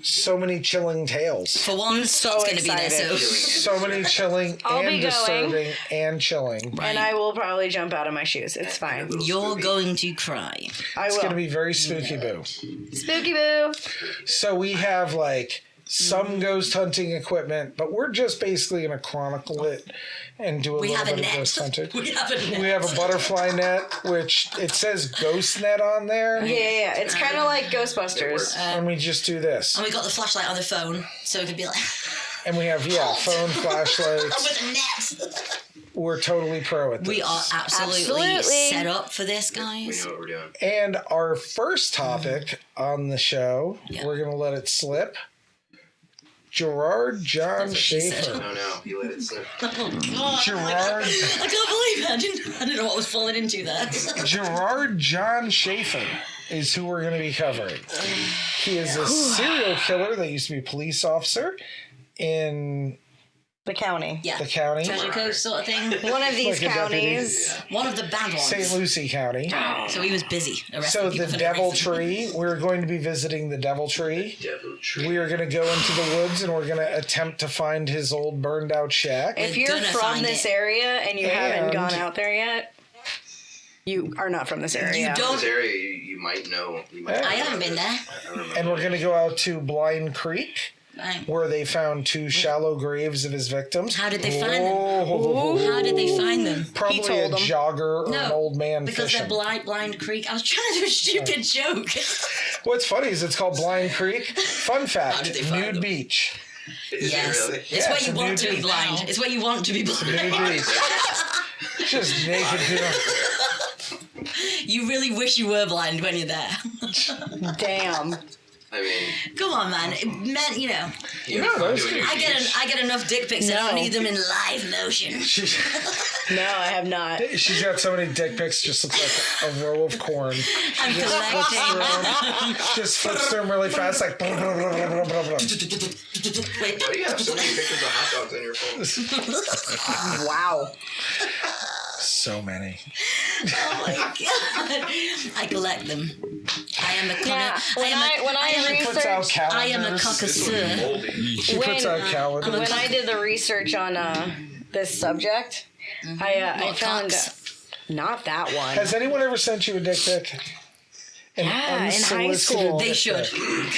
S1: so many chilling tales.
S4: For one,
S3: so
S4: Scott's going to be there,
S3: excited.
S4: so.
S1: So many chilling
S3: I'll
S1: and
S3: be going.
S1: disturbing and chilling.
S3: And I will probably jump out of my shoes. It's fine.
S4: You're going to cry.
S3: I
S1: It's
S3: will.
S1: going to be very spooky boo.
S3: Spooky boo.
S1: So we have like some ghost hunting equipment, but we're just basically going to chronicle it and do a
S4: We
S1: little
S4: have a
S1: bit of
S4: net.
S1: ghost hunting.
S4: We have a net.
S1: We have a butterfly net, which it says ghost net on there,
S3: Yeah. It's kind of like Ghostbusters.
S1: and we just do this.
S4: And we got the flashlight on the phone, so it could be like,
S1: And we have phone flashlights.
S4: with a net.
S1: We're totally pro at this.
S4: We are absolutely
S3: Absolutely.
S4: set up for this,
S5: We
S4: guys.
S5: know what we're doing.
S1: And our first topic on the show,
S4: Yeah.
S1: we're going to let it slip. Gerard John
S4: That's what she said.
S1: Schaefer.
S5: Oh no, you let it slip.
S4: Oh, God.
S1: Gerard,
S4: I can't believe it. I didn't know what I was falling into there.
S1: Gerard John Schaefer is who we're going to be covering. He is a serial killer that used to be a police officer in
S3: The county.
S4: Yeah.
S1: the county,
S4: Treasure Coast sort of thing.
S3: One of these
S1: Like a deputy.
S3: counties.
S4: One of the bad ones.
S1: St. Lucie County.
S4: So he was busy arresting
S1: So
S4: people
S1: the
S4: for no
S1: Devil
S4: reason.
S1: Tree, we're going to be visiting the Devil Tree.
S5: Devil tree.
S1: We are going to go into the woods and we're going to attempt to find his old burned out shack.
S3: If
S4: We're
S3: you're
S4: gonna
S3: from
S4: find
S3: this
S4: it.
S3: area and you haven't
S1: And-
S3: gone out there yet, you are not from this area.
S4: You don't.
S5: This area, you might know. You might
S1: Yeah.
S4: I haven't been there.
S5: I don't remember.
S1: And we're going to go out to Blind Creek,
S4: Right.
S1: where they found two shallow graves of his victims.
S4: How did they find them?
S1: Oh,
S4: How did they find them?
S1: probably
S3: He
S1: a
S3: told them.
S1: jogger or an old man
S4: because
S1: fishing.
S4: they're Blind Creek. I was trying to do a stupid joke.
S1: What's funny is it's called Blind Creek. Fun
S4: How
S1: fact,
S4: did they find
S1: nude
S4: them?
S1: beach.
S5: Is
S4: Yes.
S5: it really?
S4: It's
S1: Yeah,
S4: where
S1: it's
S4: you
S1: a
S4: want to
S1: nude
S4: be
S1: beach.
S4: blind. It's where you want to be blind.
S1: Nude beach. Just naked people.
S4: You really wish you were blind when you're there.
S3: Damn.
S5: I mean,
S4: Come on, man. Man, you know.
S5: you
S1: No, those
S5: doing
S4: I get enough dick pics. I
S3: No.
S4: don't need them in live motion.
S3: No, I have not.
S1: She's got so many dick pics, just looks like a row of corn.
S4: I'm collecting.
S1: Just flips through them really fast, like blah, blah, blah, blah, blah, blah, blah.
S4: Wait.
S5: why do you have so many pictures of hot dogs on your phone?
S3: Wow.
S1: So many.
S4: Oh my god! I collect them. I am a
S3: Yeah,
S4: connoisseur.
S3: when I
S1: Puts out
S3: researched,
S1: calendars.
S4: I am a connoisseur.
S5: Moldy.
S1: She puts out calendars.
S3: when I did the research on this subject, I
S4: What
S3: found
S4: cocks?
S3: not that one.
S1: Has anyone ever sent you a dick pic?
S3: Yeah, in high
S1: unsolicited
S3: school.
S1: dick
S4: They should.
S1: pic.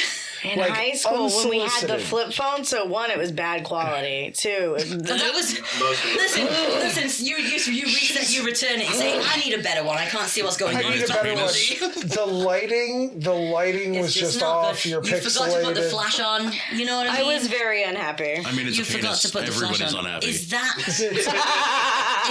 S3: In
S1: Like,
S3: high school, when we had the
S1: unsolicited.
S3: flip phone, so one, it was bad quality. Two,
S4: That was.
S5: Most of
S4: Listen. You reset, you return it. You say, I need a better one. I can't see what's going
S1: I
S4: on.
S1: need
S4: It's
S1: a
S4: not
S1: better one.
S4: really-
S1: The lighting was
S4: It's
S1: just
S4: not
S1: off.
S4: good.
S1: You're
S4: You forgot to put the
S1: pixelated.
S4: flash on. You know what I
S3: I
S4: mean?
S3: was very unhappy.
S6: I mean, it's
S4: You
S6: a
S4: forgot
S6: penis.
S4: to put the flash
S6: Everybody's
S4: on.
S6: unhappy.
S4: Is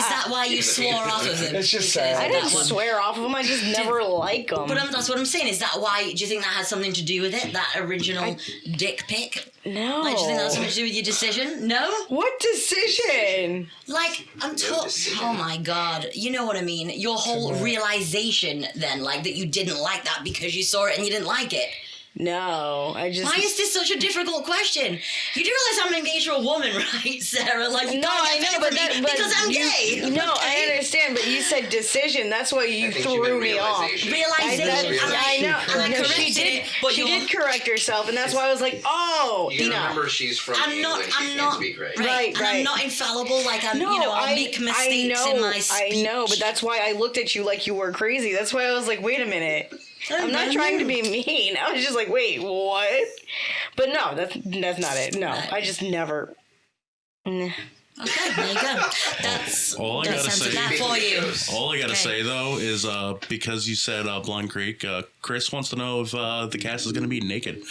S4: that why you swore off of them?
S1: It's just
S4: Because
S1: sad.
S3: I
S4: of
S3: didn't
S4: that one?
S3: swear off of them. I just never like them.
S4: But that's what I'm saying. Is that why? Do you think that has something to do with it? That original dick pic?
S3: No.
S4: Like, do you think that has something to do with your decision? No.
S3: What decision?
S4: Like, I'm talking.
S5: decision.
S4: Oh my god. You know what I mean? Your whole realization then, like, that you didn't like that because you saw it and you didn't like it.
S3: No, I just.
S4: Why is this such a difficult question? You do realize I'm engaged to a woman, right, Sarah? Like, you
S3: No,
S4: can't
S3: I
S4: get
S3: know,
S4: paid for
S3: but
S4: me
S3: that
S4: because I'm gay.
S3: No,
S4: okay?
S3: I understand, but you said decision. That's why you
S5: I think she
S3: threw
S5: meant
S3: me off.
S5: realization.
S4: Realization.
S3: I know.
S4: And I
S3: No,
S4: corrected
S3: she did.
S4: it, but
S3: She
S4: you're-
S3: did correct herself, and that's why I was like, "Oh,
S5: You
S3: no."
S5: gotta remember she's from England. She can't speak right.
S3: Right.
S4: And I'm not infallible. Like I'm,
S3: No,
S4: you know, I'll make mistakes in my speech.
S3: I know, but that's why I looked at you like you were crazy. That's why I was like, wait a minute. I'm not trying to be mean. I was just like, wait, what? But no, that's not it. No, I just never. Nah.
S4: Okay, there you go. That's
S6: All I
S4: that
S6: gotta
S4: sounds
S6: say-
S4: that for you.
S6: All I gotta
S4: Okay.
S6: say though is because you said Blind Creek, Chris wants to know if the cast is going to be naked.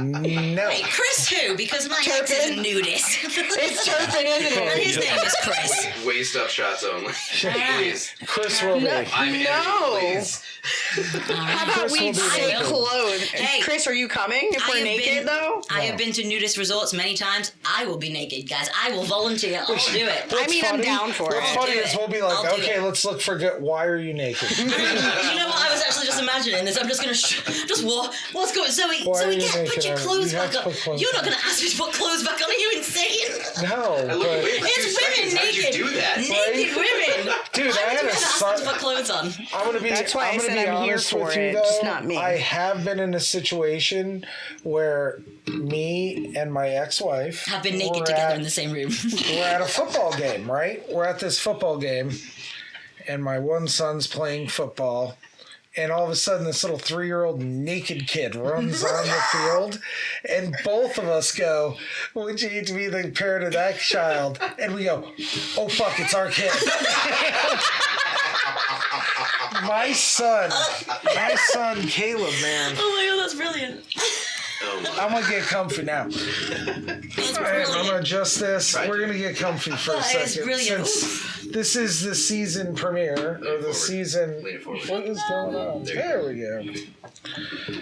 S1: No.
S4: Hey, Chris who? Because my ex is a nudist.
S3: It's Turpin, isn't
S4: And
S3: it?
S4: his name is Chris.
S5: Waist up shots only. Please.
S1: Chris will be.
S5: I'm in,
S3: No.
S5: please.
S3: How about
S1: Chris
S3: we
S1: will be
S3: stay
S1: naked.
S3: clothed?
S4: Hey,
S3: Chris, are you coming if
S4: I
S3: we're
S4: have
S3: naked,
S4: been-
S3: though?
S4: I have been to nudist resorts many times. I will be naked, guys. I will volunteer. I'll do it.
S3: I mean, I'm down for
S1: What's
S3: it.
S1: funny
S4: do
S1: is
S4: it.
S1: we'll be like,
S4: I'll do
S1: okay,
S4: it.
S1: let's look for good. Why are you naked?
S4: You know what? I was actually just imagining this. I'm just gonna just walk. What's going? Zoe,
S1: Why are
S4: Zoe,
S1: you
S4: put
S1: naked?
S4: your
S1: You
S4: clothes
S1: have
S4: back
S1: to
S4: on.
S1: put clothes
S4: You're not
S1: back.
S4: gonna ask me to put clothes back on. Are you insane?
S1: No,
S5: I looked away
S1: but
S5: for 2
S4: It's
S5: seconds.
S4: women
S5: How did
S4: naked.
S5: you do that?
S4: Naked women.
S1: dude, I
S4: Why would
S1: had
S4: you
S1: a
S4: ever ask
S1: son.
S4: them to put clothes on?
S1: I'm gonna be.
S3: That's why I
S1: I'm gonna
S3: said
S1: be
S3: I'm here
S1: honest
S3: for
S1: with you,
S3: it,
S1: though.
S3: just not me.
S1: I have been in a situation where me and my ex-wife
S4: Have been naked
S1: were
S4: together
S1: at-
S4: in the same room.
S1: We're at a football game, right? We're at this football game, and my one son's playing football, and all of a sudden, this little 3-year-old naked kid runs on the field, and both of us go, "Would you hate to be the parent of that child?" And we go, "Oh fuck, it's our kid." My son, Caleb, man.
S4: Oh my god, that's brilliant.
S1: I'm gonna get comfy now.
S4: That's
S1: All right, I'm
S4: brilliant.
S1: gonna adjust this.
S5: Right.
S1: We're gonna get comfy for a
S4: That is
S1: second.
S4: brilliant.
S1: Since this is the season premiere, or the
S5: forward.
S1: season.
S5: Lean it forward.
S1: What is going on? There we go.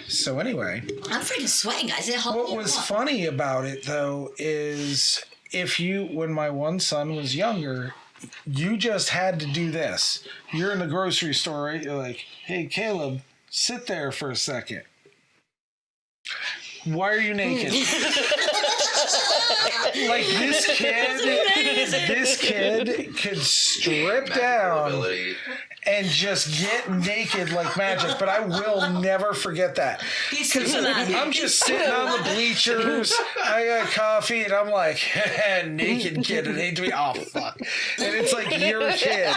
S1: So anyway,
S4: I'm freaking sweating, guys. Is it hot?
S1: what was funny about it though is when my one son was younger, you just had to do this. You're in the grocery store, right? You're like, "Hey, Caleb, sit there for a second. Why are you naked?" Like this kid could strip down
S5: Ability.
S1: and just get naked like magic. But I will never forget that.
S4: He's Superman.
S1: I'm just sitting on the bleachers. I got coffee, and I'm like, naked kid. It ain't me. Oh fuck! And it's like your kid.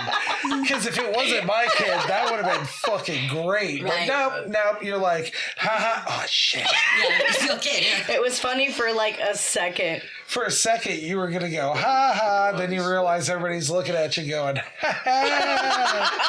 S1: Because if it wasn't my kid, that would have been fucking great.
S4: Right.
S1: But nope. You're like, haha. Oh shit.
S4: Yeah, it's your kid. Yeah.
S3: It was funny for like a second.
S1: For a second, you were gonna go, ha ha. Then you realize everybody's looking at you, going, ha ha.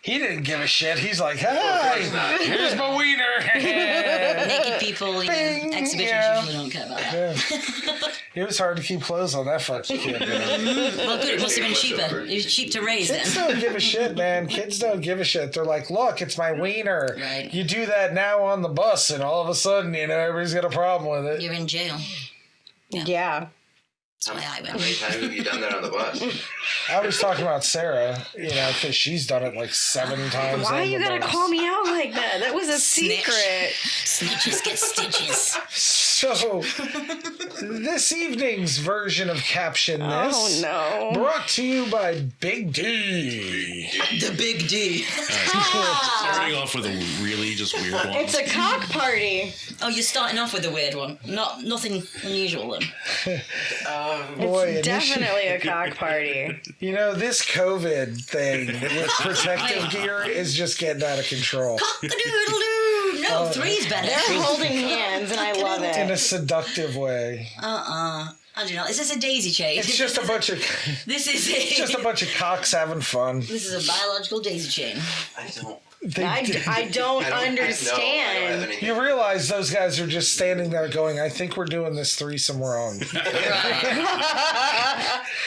S1: He didn't give a shit. He's like,
S5: course not.
S1: hey, here's my wiener.
S4: Naked people, you know,
S1: Bing,
S4: exhibitions
S1: yeah.
S4: usually don't care about that.
S1: It was hard to keep clothes on that fucking kid, man.
S4: Well, good. It must have been cheaper. It was cheap to raise
S1: Kids
S4: then.
S1: don't give a shit, man. Kids don't give a shit. They're like, look, it's my wiener.
S4: Right.
S1: You do that now on the bus, and all of a sudden, everybody's got a problem with it.
S4: You're in jail.
S3: Yeah.
S4: That's why I
S5: How
S4: went.
S5: many times have you done that on the bus?
S1: I was talking about Sarah, because she's done it like 7 times.
S3: Why
S1: on
S3: you
S1: the
S3: gotta
S1: bus.
S3: call me out like that? That was a
S4: Snitch.
S3: secret.
S4: Snitches get stitches.
S1: So, this evening's version of Caption This
S3: Oh no.
S1: brought to you by Big D.
S4: The big D.
S6: Starting off with a really just weird one.
S3: It's a cock party.
S4: Oh, you're starting off with a weird one. Nothing unusual then.
S1: Boy,
S3: It's definitely a cock party.
S1: You know, this COVID thing with protective gear is just getting out of control.
S4: Cock-a-doodle-doo. No, three's better.
S3: They're holding hands, and I love
S1: In a
S3: it.
S1: seductive way.
S4: I don't know. Is this a daisy chain?
S1: It's just a bunch of
S4: This is
S1: just a bunch of cocks having fun.
S4: This is a biological daisy chain.
S5: I don't.
S3: I don't understand.
S5: anything.
S1: You realize those guys are just standing there going, I think we're doing this threesome wrong.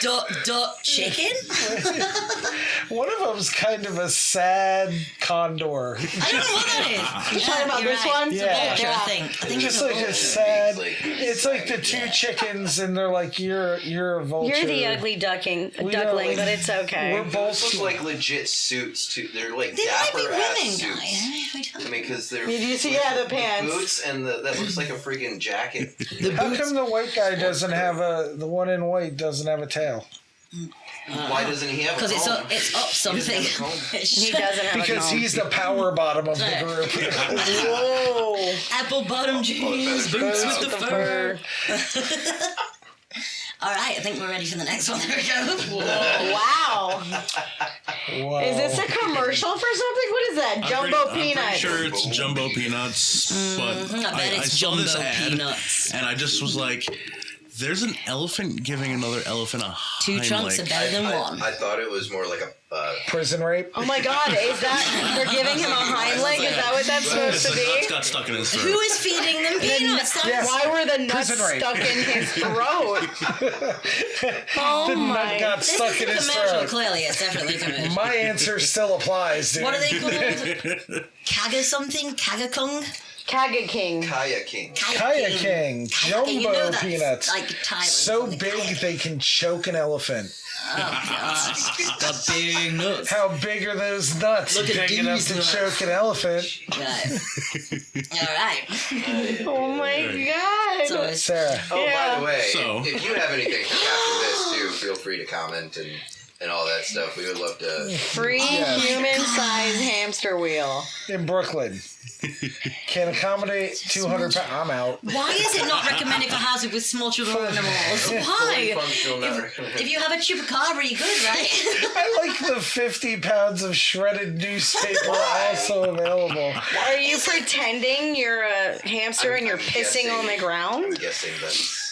S4: Duck chicken?
S1: One of them's kind of a sad condor.
S4: I don't know what that is.
S3: You talking about
S4: you're
S3: this
S4: right.
S3: one?
S4: It's a
S1: Yeah.
S4: vulture, I think. I think
S1: Just
S4: it's a
S1: like a
S4: vulture.
S1: sad.
S5: Like-
S1: It's like the two chickens, and they're like, you're a vulture.
S3: You're the ugly duckling, but it's okay.
S1: We're both.
S5: Those look like legit suits too. They're like
S4: They might be
S5: dapper
S4: women,
S5: ass
S4: guys.
S5: suits. I mean, because they're.
S3: Did you see? Yeah, the pants.
S5: Boots and that looks like a freaking jacket.
S1: How come the white guy doesn't have the one in white doesn't have a tail?
S5: Why doesn't he have a
S4: Because it's
S5: comb?
S4: up, something.
S5: He doesn't have a comb.
S3: He doesn't have
S1: Because
S3: a comb.
S1: he's the power bottom of the group.
S3: Whoa.
S4: Apple bottom jeans, boots with the fur. All right, I think we're ready for the next one. There we go.
S3: Wow.
S1: Wow.
S3: Is this a commercial for something? What is that? Jumbo
S6: I'm
S3: peanuts.
S6: pretty sure it's Jumbo Peanuts, but
S4: I bet it's
S6: saw this
S4: Jumbo
S6: ad,
S4: Peanuts.
S6: and I just was like, there's an elephant giving another elephant a
S4: Two trunks
S6: Heimlich.
S4: are better than one.
S5: I thought it was more like a.
S1: Prison rape?
S3: Oh my God, is that, they're giving him a Heimlich? Is that what that's supposed to
S6: The nuts
S3: be?
S6: got stuck in his throat.
S4: Who is feeding them peanuts? That's
S1: Yes.
S3: Why were the nuts
S1: Prison rape.
S3: stuck in his throat? Oh
S1: The nut
S3: my.
S1: got
S4: This
S1: stuck
S4: is
S1: in
S4: a
S1: his
S4: commercial,
S1: throat.
S4: clearly. It's definitely a commercial.
S1: My answer still applies, dude.
S4: What are they called? Kaga something? Kaga Kung?
S3: Kaga King.
S5: Kaya King.
S1: Kaya King, Jumbo
S4: You know that's
S1: peanuts.
S4: like Thailand.
S1: So
S4: something.
S1: big they can choke an elephant.
S4: Oh, God. Got big nuts.
S1: How big are those nuts?
S4: Look at
S1: Big enough
S4: these
S1: to
S4: nuts.
S1: choke an elephant.
S4: Right. All right.
S3: Oh my God.
S4: So it's
S1: Sarah.
S5: Oh,
S3: Yeah.
S5: by the way,
S6: So-
S5: if you have anything to capture this too, feel free to comment and all that stuff. We would love to.
S3: Free
S1: Yes.
S3: human-sized hamster wheel.
S1: In Brooklyn. Can accommodate 200 pounds. I'm out.
S4: why is it not recommended for houses with small children or animals? Why?
S5: Functional, not recommended.
S4: If you have a chupacabra, you're good, right?
S1: I like the 50 pounds of shredded newspaper also available.
S3: Are you pretending you're a hamster and you're
S5: I'm
S3: pissing on the
S5: I'm
S3: ground?
S5: guessing that's.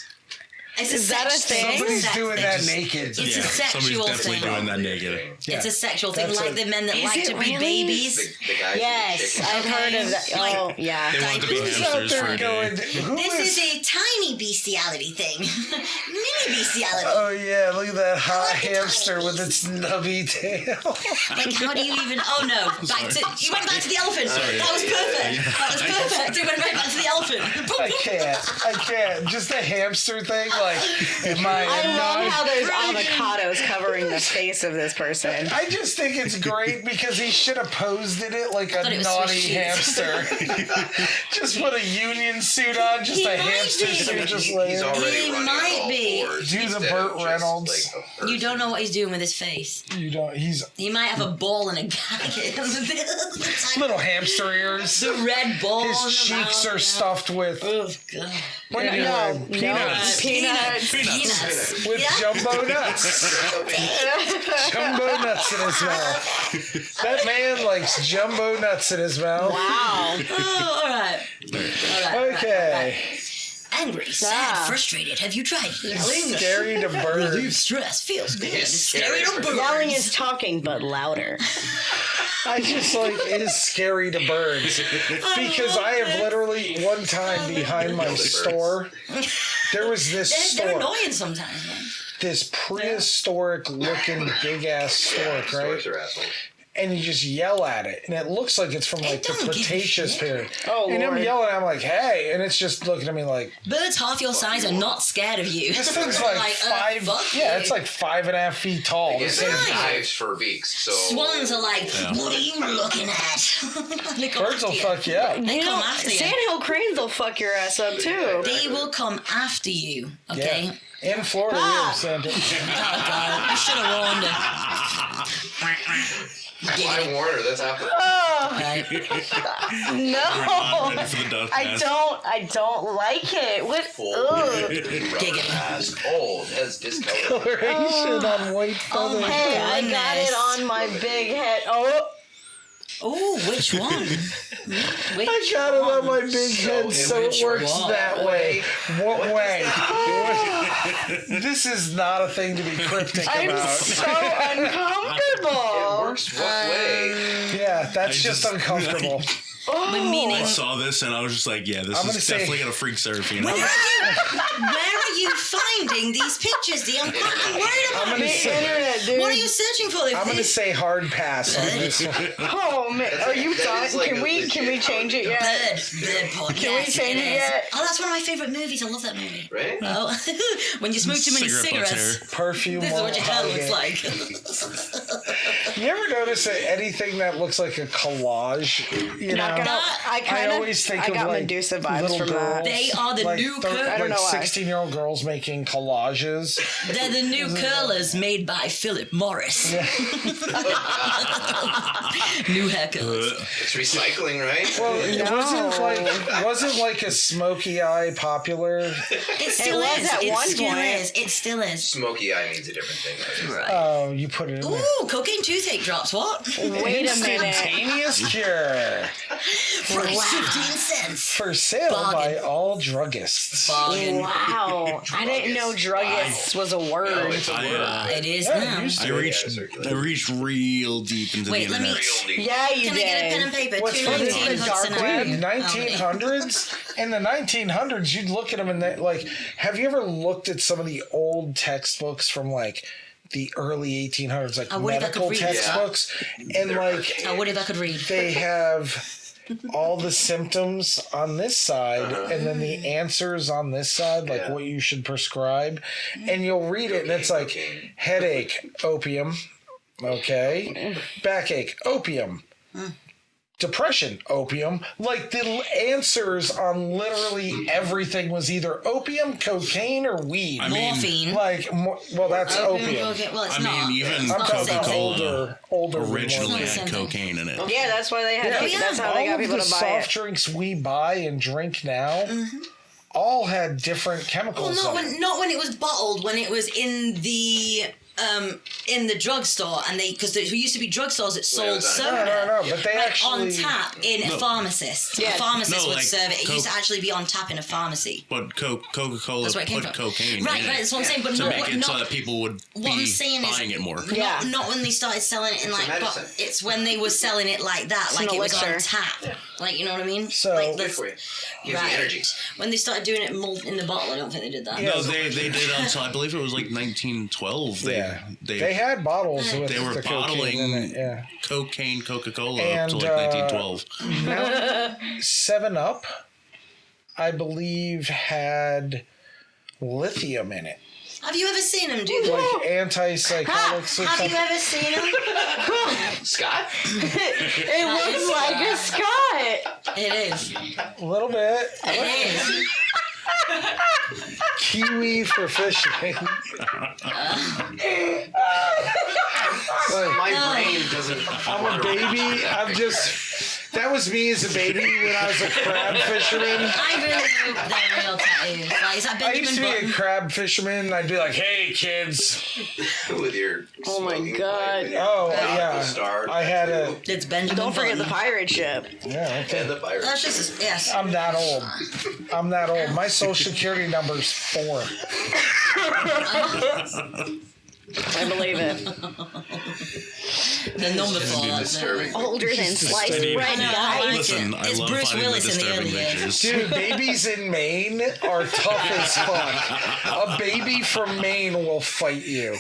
S4: It's
S3: Is that a
S4: sex
S3: thing?
S1: Somebody's
S4: Sex
S1: doing
S4: thing.
S1: that naked.
S4: It's a
S6: Yeah, somebody's
S4: sexual
S6: definitely
S4: thing.
S6: doing that naked.
S4: It's a sexual thing,
S1: That's
S4: like
S1: a-
S4: the men that
S3: Is
S4: like
S3: it
S4: to be
S3: really?
S4: babies.
S5: The guys
S3: Yes,
S5: with the
S3: I've
S5: chicken.
S3: heard of that.
S4: Like-
S3: Oh, yeah.
S6: They want to be
S4: Who's
S1: out
S6: hamsters for
S1: there
S6: a
S1: going,
S6: day.
S1: who
S4: This
S1: is...
S4: is a tiny bestiality thing. Mini bestiality.
S1: Oh yeah, look at that hot
S4: like the
S1: hamster
S4: tiny
S1: with its nubby tail.
S4: Like, how do you even? Oh no! You went back to the elephant. That was perfect. That was perfect. It went right back to the elephant.
S1: I can't. Just a hamster thing, like, am I
S3: I love how there's
S4: Right.
S3: avocados covering the face of this person.
S1: I just think it's great because he should have posed in it like
S4: thought
S1: a
S4: it was
S1: naughty
S4: Swiss cheese.
S1: hamster. Just put a union suit on, just
S4: He
S1: a
S4: might
S1: hamster
S4: be.
S1: suit, just
S5: He's
S1: laying.
S5: already
S4: He
S5: running
S4: might
S5: on all
S4: be.
S5: fours
S1: Do the
S5: instead
S1: Burt
S5: of just,
S1: Reynolds.
S5: like, a
S4: You don't
S5: person.
S4: know what he's doing with his face.
S1: You don't. He's
S4: He might have a ball and a gag.
S1: little hamster ears.
S4: The red ball. in
S1: His
S4: the
S1: cheeks
S4: mouth,
S1: are stuffed with
S4: Oh god.
S1: anyway,
S3: No,
S1: peanuts.
S3: peanuts.
S4: Peanuts.
S1: With
S4: Yeah.
S1: jumbo nuts. Jumbo nuts in his mouth. That man likes jumbo nuts in his mouth.
S3: Wow.
S4: Oh, all right. All right.
S1: Okay.
S4: Angry, sad,
S3: Ah.
S4: frustrated. Have you tried yelling?
S1: Scary to
S4: Relieve
S1: birds.
S4: stress. Feels good. It's
S5: scary.
S4: scary to birds.
S3: Yelling is talking, but louder.
S1: I just like it is scary to birds because I have literally one time behind my store there was this
S4: They're
S1: store,
S4: annoying sometimes, man.
S1: this prehistoric looking big ass stork, right?
S5: Storks are assholes.
S1: and you just yell at it, and it looks like it's from like the
S4: don't give a
S1: Cretaceous
S4: shit.
S1: period.
S3: Oh,
S1: and I'm
S3: Lord.
S1: yelling, I'm like, hey, and it's just looking at me like,
S4: Birds half your size are not scared of you.
S1: this thing's like, five.
S4: fuck
S1: Yeah,
S4: you.
S1: it's like 5.5 feet tall.
S5: Yeah,
S1: This
S5: they
S1: thing-
S5: have
S4: Right.
S5: knives for beaks, so
S4: Swans are like, what are you looking at? They come
S1: Birds will
S4: after you.
S1: fuck you up.
S4: They come after you.
S3: Sandhill cranes will fuck your ass up too.
S4: They will come after you, okay?
S1: Yeah. In Florida,
S3: Ah.
S1: we have sand.
S4: Oh, God. I should have warned her.
S5: why warn her? That's half the
S4: Right.
S3: No,
S6: Ready for the dust
S3: I
S6: mask.
S3: don't like it. What?
S5: full
S3: Ugh.
S4: Giggity.
S5: mask. Oh, that's discolored.
S1: Coloration on white
S4: Oh,
S1: feathers.
S4: my
S3: Hey, I got
S4: goodness.
S3: it on my big head. Oh,
S4: Oh, which one? Which
S1: I got it on my big
S5: So
S1: head, so it
S5: which
S1: works
S4: one?
S1: that way. What way?
S5: does
S1: This is not a thing to be cryptic
S3: I'm
S1: about.
S3: so
S5: It
S3: uncomfortable.
S5: works what way?
S1: Yeah, that's
S6: I
S1: just
S6: just-
S1: uncomfortable.
S4: When meaning,
S6: I saw this and I was just like, yeah, this
S1: I'm gonna
S6: is
S1: say-
S6: definitely gonna freak Serafine
S4: where
S6: out.
S4: are you finding these pictures, D? I'm fucking worried
S1: I'm
S4: about
S1: gonna
S3: The
S1: say,
S3: internet, dude.
S4: What are you searching for?
S1: I'm gonna say hard pass on this one.
S3: Oh man, are you
S5: that
S3: done?
S5: is like
S3: Can
S5: a
S3: we
S5: legit
S3: change it
S4: Bird
S3: yet?
S4: pod.
S3: Can we
S4: Yes,
S3: change it
S4: is.
S3: yet?
S4: Oh, that's one of my favorite movies. I love that movie.
S5: Right?
S4: Oh, when you smoke too many
S6: Cigarette butts
S4: cigarettes,
S1: Perfume.
S4: this is what your head
S1: won't
S4: looks
S1: hide it.
S4: like.
S1: You ever notice that anything that looks like a collage? You
S3: Not
S1: know,
S3: gonna. I
S1: always think
S3: I
S1: of
S3: got
S1: like
S3: Medusa vibes
S1: little
S3: from
S1: girls,
S3: that.
S4: They are the
S1: like
S4: new cur-
S3: I don't know why.
S1: 16-year-old girls making collages.
S4: They're the new curlers made by Philip Morris. New hair curlers.
S5: It's recycling, right?
S1: Well, it wasn't like a smoky eye popular.
S4: It still
S3: was
S4: is.
S3: at
S4: It
S3: one
S4: still
S3: point.
S4: is. It still is.
S5: Smoky eye means a different thing.
S4: Right.
S1: Oh, you put it in there.
S4: Ooh, cocaine toothache drops. What?
S3: Wait a minute.
S1: Instantaneous cure
S4: Price 15 cents.
S1: for sale by
S4: Bargain.
S1: all druggists.
S4: Bargain.
S3: Wow, I didn't know druggists was a word.
S5: Oh, it's a
S6: I,
S5: word.
S4: It is
S1: Yeah,
S4: now.
S1: it used
S6: I
S1: to be.
S6: reached real deep into
S4: Wait,
S6: the
S4: let me-
S6: internet.
S5: Real deep.
S3: Yeah, you
S4: Can I
S3: did.
S4: get a pen and paper?
S1: What's funny is
S4: 219
S3: the
S4: Hudson
S3: dark
S4: Avenue.
S1: Dude, 1900s. In the 1900s, you'd look at them and they, like, have you ever looked at some of the old textbooks from like the early 1800s, like
S4: I wonder if I
S1: medical
S4: could read.
S1: textbooks, and
S5: They're
S1: like
S5: archaic.
S4: Oh, what if I could read?
S1: they have all the symptoms on this side and then the answers on this side, like what you should prescribe, and you'll read it and it's like headache, opium, okay, backache, opium, depression, opium. Like the answers on literally everything was either opium, cocaine, or weed.
S6: I mean,
S4: Morphine.
S1: Like, well, that's opium.
S4: Okay, well, it's
S6: I
S4: not.
S6: mean, even
S4: It's not the
S1: I'm
S4: same
S1: talking
S4: thing.
S6: Coca-Cola
S1: older
S6: originally
S4: It's
S6: had
S4: not the same
S6: cocaine in it.
S3: Yeah, that's why they had.
S1: Yeah.
S3: To, that's how
S1: all
S3: they got
S1: of
S3: people
S1: the
S3: to buy
S1: soft
S3: it.
S1: drinks we buy and drink now all had different
S4: Well,
S1: chemicals.
S4: not when it was bottled. When it was in the drugstore, and because there used to be drugstores that sold soda.
S1: No, but they
S4: like
S1: actually
S4: on tap in a pharmacist.
S3: Yeah.
S4: A pharmacist
S6: No,
S4: would
S6: like
S4: serve it. It used to
S6: Coke-
S4: actually be on tap in a pharmacy.
S6: But Coca-Cola
S4: That's where it came
S6: put
S4: from.
S6: cocaine
S4: Right,
S6: in
S4: right.
S6: it
S4: That's what I'm saying. But
S6: to make it
S4: not,
S6: so that people would
S4: what I'm
S6: be
S4: saying is-
S6: buying it more.
S3: Yeah.
S4: not when they started selling it in like.
S5: a medicine.
S4: It's when they were selling it like that,
S3: It's
S4: like
S3: an
S4: it was on
S3: elixir.
S4: tap. Like, you know what I mean?
S1: So-
S4: like
S5: Good for you. Gives you energy.
S4: When they started doing it in the bottle, I don't think they did that.
S6: No, they did until I believe it was like 1912.
S1: they had bottles with
S6: they were
S1: the cocaine
S6: bottling
S1: in it. Yeah.
S6: cocaine Coca-Cola
S1: And,
S6: up to like 1912.
S1: Now, 7-Up, I believe, had lithium in it,
S4: Have you ever seen them do that?
S1: like antipsychotics or
S4: Have you
S1: something.
S4: ever seen them?
S5: Scott?
S3: It looks like a Scott.
S4: It is.
S1: A little bit.
S4: It is.
S1: Kiwi for fishing.
S5: My brain doesn't.
S1: I'm a baby. That was me as a baby when I was a crab fisherman.
S4: I really hope they're real tattoos. Like, is that
S1: I used to
S4: Benjamin
S1: be a
S4: Button?
S1: crab fisherman, and I'd be like, "Hey, kids!"
S5: With your.
S3: Oh my
S5: smoking
S3: God.
S5: pipe and your
S1: Oh
S5: nautical
S1: yeah,
S5: star
S1: I had a
S4: It's Benjamin
S3: Don't forget the
S4: Button.
S3: pirate ship.
S1: yeah. Okay.
S5: and the virus.
S4: That's just, yes.
S1: I'm that old. I'm that old. My social security number's 4.
S3: I believe it.
S4: The number 4. That's
S5: Disturbing.
S3: Older than sliced
S1: disturbing.
S3: bread,
S4: I know, I
S3: guys.
S4: like
S6: Listen,
S4: it.
S6: I
S4: It's
S6: love
S4: Bruce
S6: finding
S4: Willis
S6: the
S4: in the
S6: disturbing
S4: early years.
S6: pictures.
S1: Dude, babies in Maine are tough as fuck. A baby from Maine will fight you.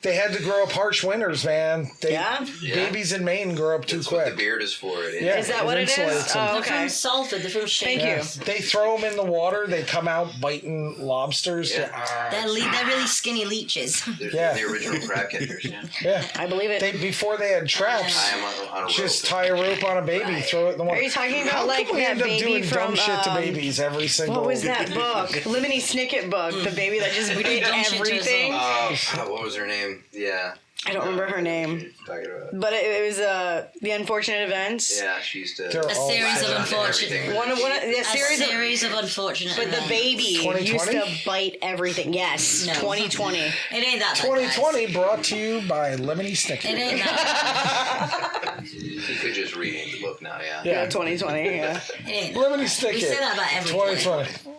S1: They had to grow up harsh winters, man.
S3: Yeah?
S1: Babies in Maine grow up too
S5: That's what the
S1: quick.
S5: beard is for.
S1: Yeah.
S3: Is that what it is?
S1: insulates them.
S3: Oh,
S4: They're
S3: okay.
S4: from Salford. They're from Shane.
S3: Thank you.
S1: They throw them in the water. They come out biting lobsters.
S5: Yeah.
S4: They're really skinny leeches.
S5: They're the original crab catchers.
S1: Yeah.
S3: I believe it.
S1: Before they had traps,
S5: I am on a rope.
S1: just tie a rope on a baby, throw it in the water.
S3: Are you talking about
S1: How
S3: like
S1: come we
S3: that
S1: end up
S3: baby
S1: doing dumb
S3: from
S1: shit to babies every single?
S3: what was that book? Lemony Snicket book. The baby that just bit
S4: dumb shit to
S3: everything.
S5: What was her name? Yeah.
S3: I don't remember her name.
S5: Talking about.
S3: But it was The Unfortunate Events.
S5: Yeah, she used to.
S1: They're
S4: A
S1: all
S4: series of
S1: bad.
S4: unfortunate.
S3: One of the
S4: A
S3: series of,
S4: of unfortunate.
S3: but the
S4: events.
S3: baby
S1: 2020?
S3: used to bite everything. Yes,
S4: No.
S3: 2020.
S4: It ain't that bad,
S1: 2020 brought to you by Lemony
S4: guys. It
S1: Snicket.
S4: ain't that
S5: You could just rename the book now. Yeah.
S3: Yeah, 2020. Yeah.
S4: bad. It ain't
S1: Lemony
S4: We
S1: Snicket.
S4: say that about every
S1: 2020.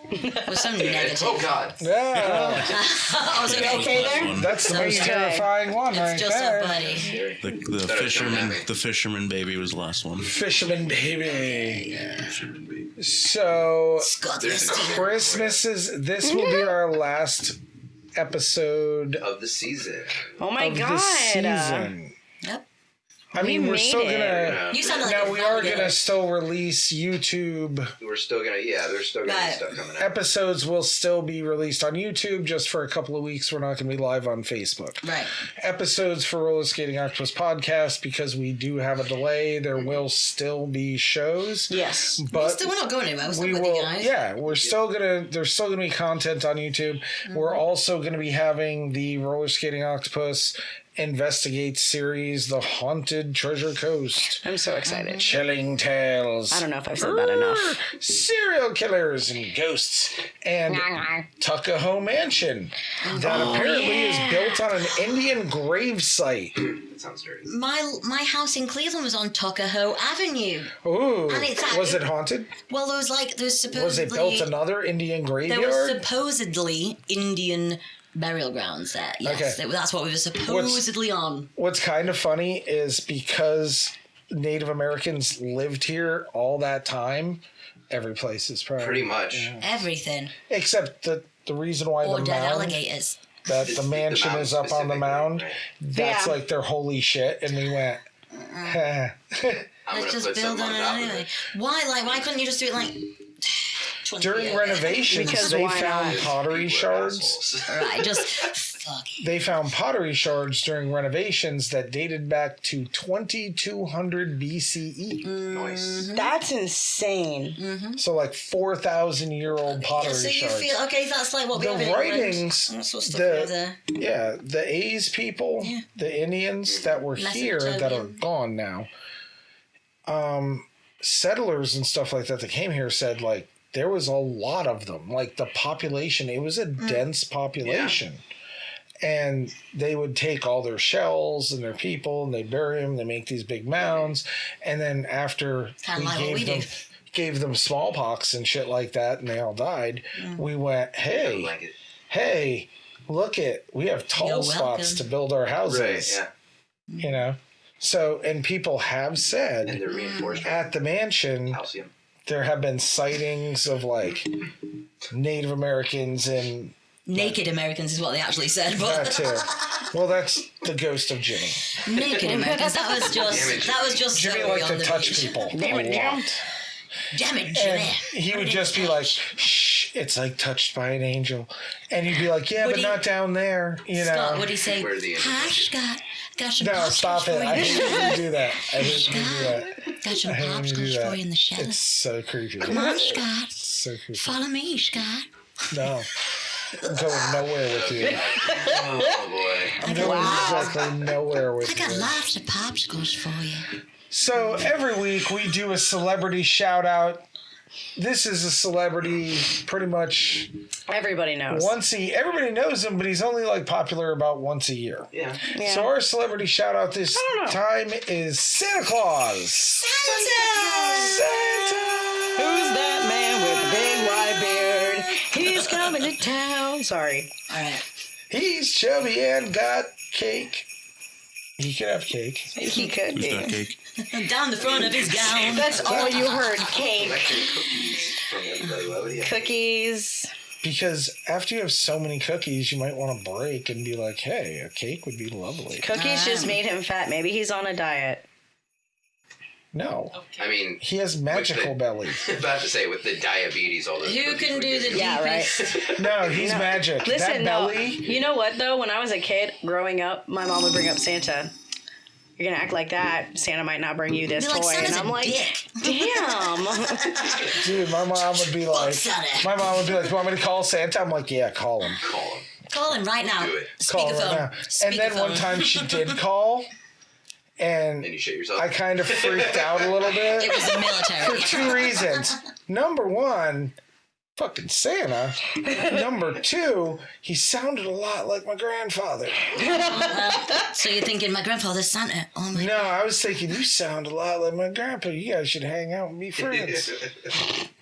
S4: with some negative.
S5: Oh God.
S1: Yeah,
S4: I was
S3: You okay there?
S1: that's the
S4: So
S1: most
S3: good.
S1: terrifying one
S4: It's
S1: right
S4: just
S1: there.
S4: a buddy.
S6: The fisherman baby was the last one.
S1: Fisherman baby. So
S4: Scott
S5: There's
S4: Listy.
S1: Christmas is. This will be our last episode
S5: Of the season.
S3: Oh my
S1: of
S3: god.
S1: the season.
S4: Yep.
S1: I mean,
S3: We
S1: we're
S3: made
S1: still
S3: it.
S1: gonna.
S4: You sound like
S1: Now
S4: a
S1: we are
S4: validator.
S1: gonna still release YouTube
S5: We're still gonna. Yeah, there's still gonna be
S4: Right.
S5: stuff coming out.
S1: episodes. Will still be released on YouTube just for a couple of weeks. We're not gonna be live on Facebook.
S4: Right.
S1: Episodes for Rollerskating Octopus podcast, because we do have a delay. There will still be shows.
S3: Yes.
S1: But
S4: We're not going anywhere. We're still
S1: we
S4: with
S1: will.
S4: you guys.
S1: Yeah, we're still gonna. There's still gonna be content on YouTube. We're also gonna be having the Rollerskating Octopus Investigate series, The Haunted Treasure Coast.
S3: I'm so excited.
S1: Chilling tales.
S3: I don't know if I've said that enough.
S1: Serial killers and ghosts. And Tuckahoe Mansion. That apparently is built on an Indian grave site.
S5: That sounds dirty.
S4: My house in Cleveland was on Tuckahoe Avenue.
S1: Ooh.
S4: And it's
S1: Was it haunted?
S4: Well, there was supposedly
S1: Was it built another Indian
S4: there was
S1: graveyard?
S4: supposedly Indian burial grounds there. Yes,
S1: Okay.
S4: that's what we were supposedly on.
S1: What's kind of funny is because Native Americans lived here all that time, every place is probably
S5: Pretty much.
S4: Everything.
S1: except the reason why
S4: Or
S1: the
S4: dead
S1: mound,
S4: alligators.
S1: that the mansion
S5: mound
S1: is up on the
S5: specifically,
S1: mound,
S5: right.
S1: that's
S3: Yeah.
S1: like their holy shit, and we went,
S5: I'm
S4: Let's
S5: gonna
S4: just
S5: put
S4: build
S5: something
S4: on
S5: on
S4: it
S5: top of
S4: anyway.
S5: it.
S4: Why couldn't you just do it like 20
S1: during
S4: years?
S1: renovations
S3: Because
S1: they
S3: why
S1: found
S3: not?
S1: pottery
S5: People are
S1: shards.
S5: assholes.
S4: Right, just fuck it.
S1: They found pottery shards during renovations that dated back to 2200 BCE.
S5: Nice.
S3: That's insane.
S1: So like 4,000-year-old pottery
S4: Yeah, so you
S1: shards.
S4: feel okay? That's like what we
S1: The
S4: have in England.
S1: writings,
S4: That's what stuff we have there.
S1: Yeah, the A's people, the Indians that were here that are
S4: Mesopotamian.
S1: gone now, settlers and stuff like that that came here said like there was a lot of them. Like the population, it was a dense population. And they would take all their shells and their people and they bury them. They make these big mounds. And then after
S4: Kinda like what we do.
S1: gave them smallpox and shit like that and they all died, we went, hey,
S5: Blanket.
S1: hey, look it, we have tall
S4: You're
S1: spots
S4: welcome.
S1: to build our houses.
S5: Right. Yeah.
S1: You know? So, and people have
S5: And
S1: said
S5: they're reinforced.
S1: at the mansion,
S5: Calcium.
S1: there have been sightings of like Native Americans and
S4: Naked Americans is what they actually said,
S1: that
S4: but
S1: too. Well, that's the ghost of Jimmy.
S4: naked Americans. That was just
S1: Jimmy
S4: so
S1: liked
S4: on
S1: to
S4: the
S1: touch
S4: beach.
S1: people
S3: Damn it,
S1: a
S3: Jim.
S1: lot.
S4: Damn it,
S1: And
S4: Jimmy.
S1: he would just be like, shh, it's like touched by an angel. And you'd be like, yeah,
S4: Would
S1: but
S4: he-
S1: not down there, you
S4: Scott,
S1: know.
S4: would he say,
S5: Where are the
S4: "Hi, Scott, got some
S1: No,
S4: popsicles
S1: stop it.
S4: for
S1: I
S4: you.
S1: hate when you do that. I hate when you do that.
S4: Got some
S1: I hate when you do
S4: popsicles
S1: that.
S4: for you in the shower.
S1: It's so creepy.
S4: Come on, Scott,
S1: So creepy.
S4: follow me, Scott.
S1: No. I'm going nowhere with you.
S5: Oh boy.
S1: I'm going exactly nowhere with
S4: I got
S1: you.
S4: lots of popsicles for you.
S1: So every week we do a celebrity shout out. This is a celebrity pretty much
S3: Everybody knows.
S1: everybody knows him, but he's only like popular about once a year.
S5: Yeah.
S3: Yeah.
S1: So our celebrity shout out this
S3: don't know.
S1: time is Santa Claus. Santa!
S3: Who's that man with the big white beard? He's coming to town. Sorry.
S4: All right.
S1: He's chubby and got cake. He could have cake.
S3: He could
S6: Who's
S3: be.
S6: that cake?
S4: Down the front of his gown.
S3: That's all you heard.
S5: I'm
S3: Cake,
S5: actually cookies from everybody. Why would he have
S3: cookies.
S1: Because after you have so many cookies, you might want to break and be like, hey, a cake would be lovely.
S3: Cookies just made him fat. Maybe he's on a diet.
S1: No.
S5: I mean,
S1: He has magical belly.
S5: about to say with the diabetes, all those.
S4: Who
S5: cookies
S4: can
S5: would
S4: do
S5: be-
S4: the
S3: Yeah, right.
S4: deepest?
S1: No, he's magic.
S3: Listen,
S1: that
S3: no.
S1: belly.
S3: You know what, though? When I was a kid growing up, my mom would bring up Santa. You're going to act like that. Santa might not bring you this
S4: They're like,
S3: toy.
S4: Santa's
S3: And I'm
S4: a
S3: like,
S4: dick.
S3: damn.
S1: Dude, my mom would be like,
S4: Santa.
S1: my mom would be like, you want me to call Santa? I'm like, yeah, call him.
S5: Call him.
S4: Call him right now.
S5: Do it.
S1: Call him right now. And then one time she did call, and
S5: And you shit yourself.
S1: I kind of freaked out a little bit.
S4: It was the military.
S1: For 2 reasons. Number one, fucking Santa. Number 2, he sounded a lot like my grandfather.
S4: So you're thinking, my grandfather's Santa. Oh my.
S1: No, I was thinking, you sound a lot like my grandpa. You guys should hang out and be friends.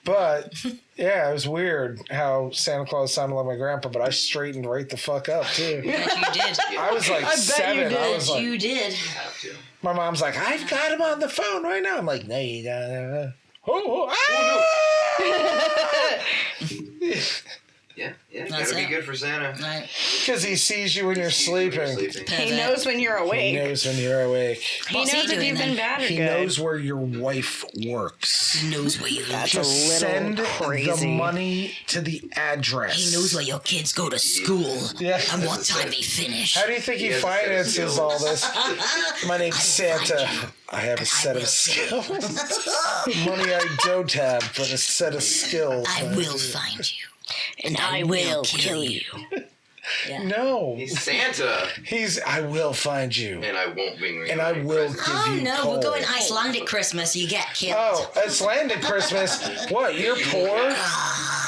S1: But, yeah, it was weird how Santa Claus sounded like my grandpa, but I straightened right the fuck up, too.
S4: Bet you did.
S1: I was like
S3: bet you
S1: 7. I
S3: did.
S1: was like,
S4: You did.
S5: Have to.
S1: my mom's like, I've got him on the phone right now. I'm like, no, you don't. Oh,
S5: Yeah,
S4: That's
S5: gotta
S4: it.
S5: be good for Santa.
S4: Right.
S1: because he sees you when you're sleeping.
S3: He
S4: Pervert.
S3: knows when you're
S1: He
S3: awake.
S1: knows when you're awake.
S3: He
S4: What's he
S3: knows if
S4: doing
S3: you've been
S4: then?
S3: bad or
S1: He
S3: good.
S1: knows where your wife works.
S4: He knows where you
S3: That's
S4: live.
S3: a
S1: Just
S3: little
S1: send
S3: crazy.
S1: the money to the address.
S4: He knows where your kids go to school
S1: Yeah.
S4: and what time they finish.
S1: How do you think he
S5: He has a set of
S1: finances
S5: skills.
S1: all this? My name's Santa. I have a set of
S4: will
S1: skills. Money I don't have, but a set of skills.
S4: I will find you. And I will kill you.
S1: No.
S5: He's Santa,
S1: I will find you.
S5: and I won't bring you.
S1: And I
S5: any
S1: will
S5: presents.
S1: give
S4: Oh
S1: you
S4: no,
S1: coal.
S4: we're going Icelandic Christmas. You get killed.
S1: Oh, Icelandic Christmas. What? You're poor?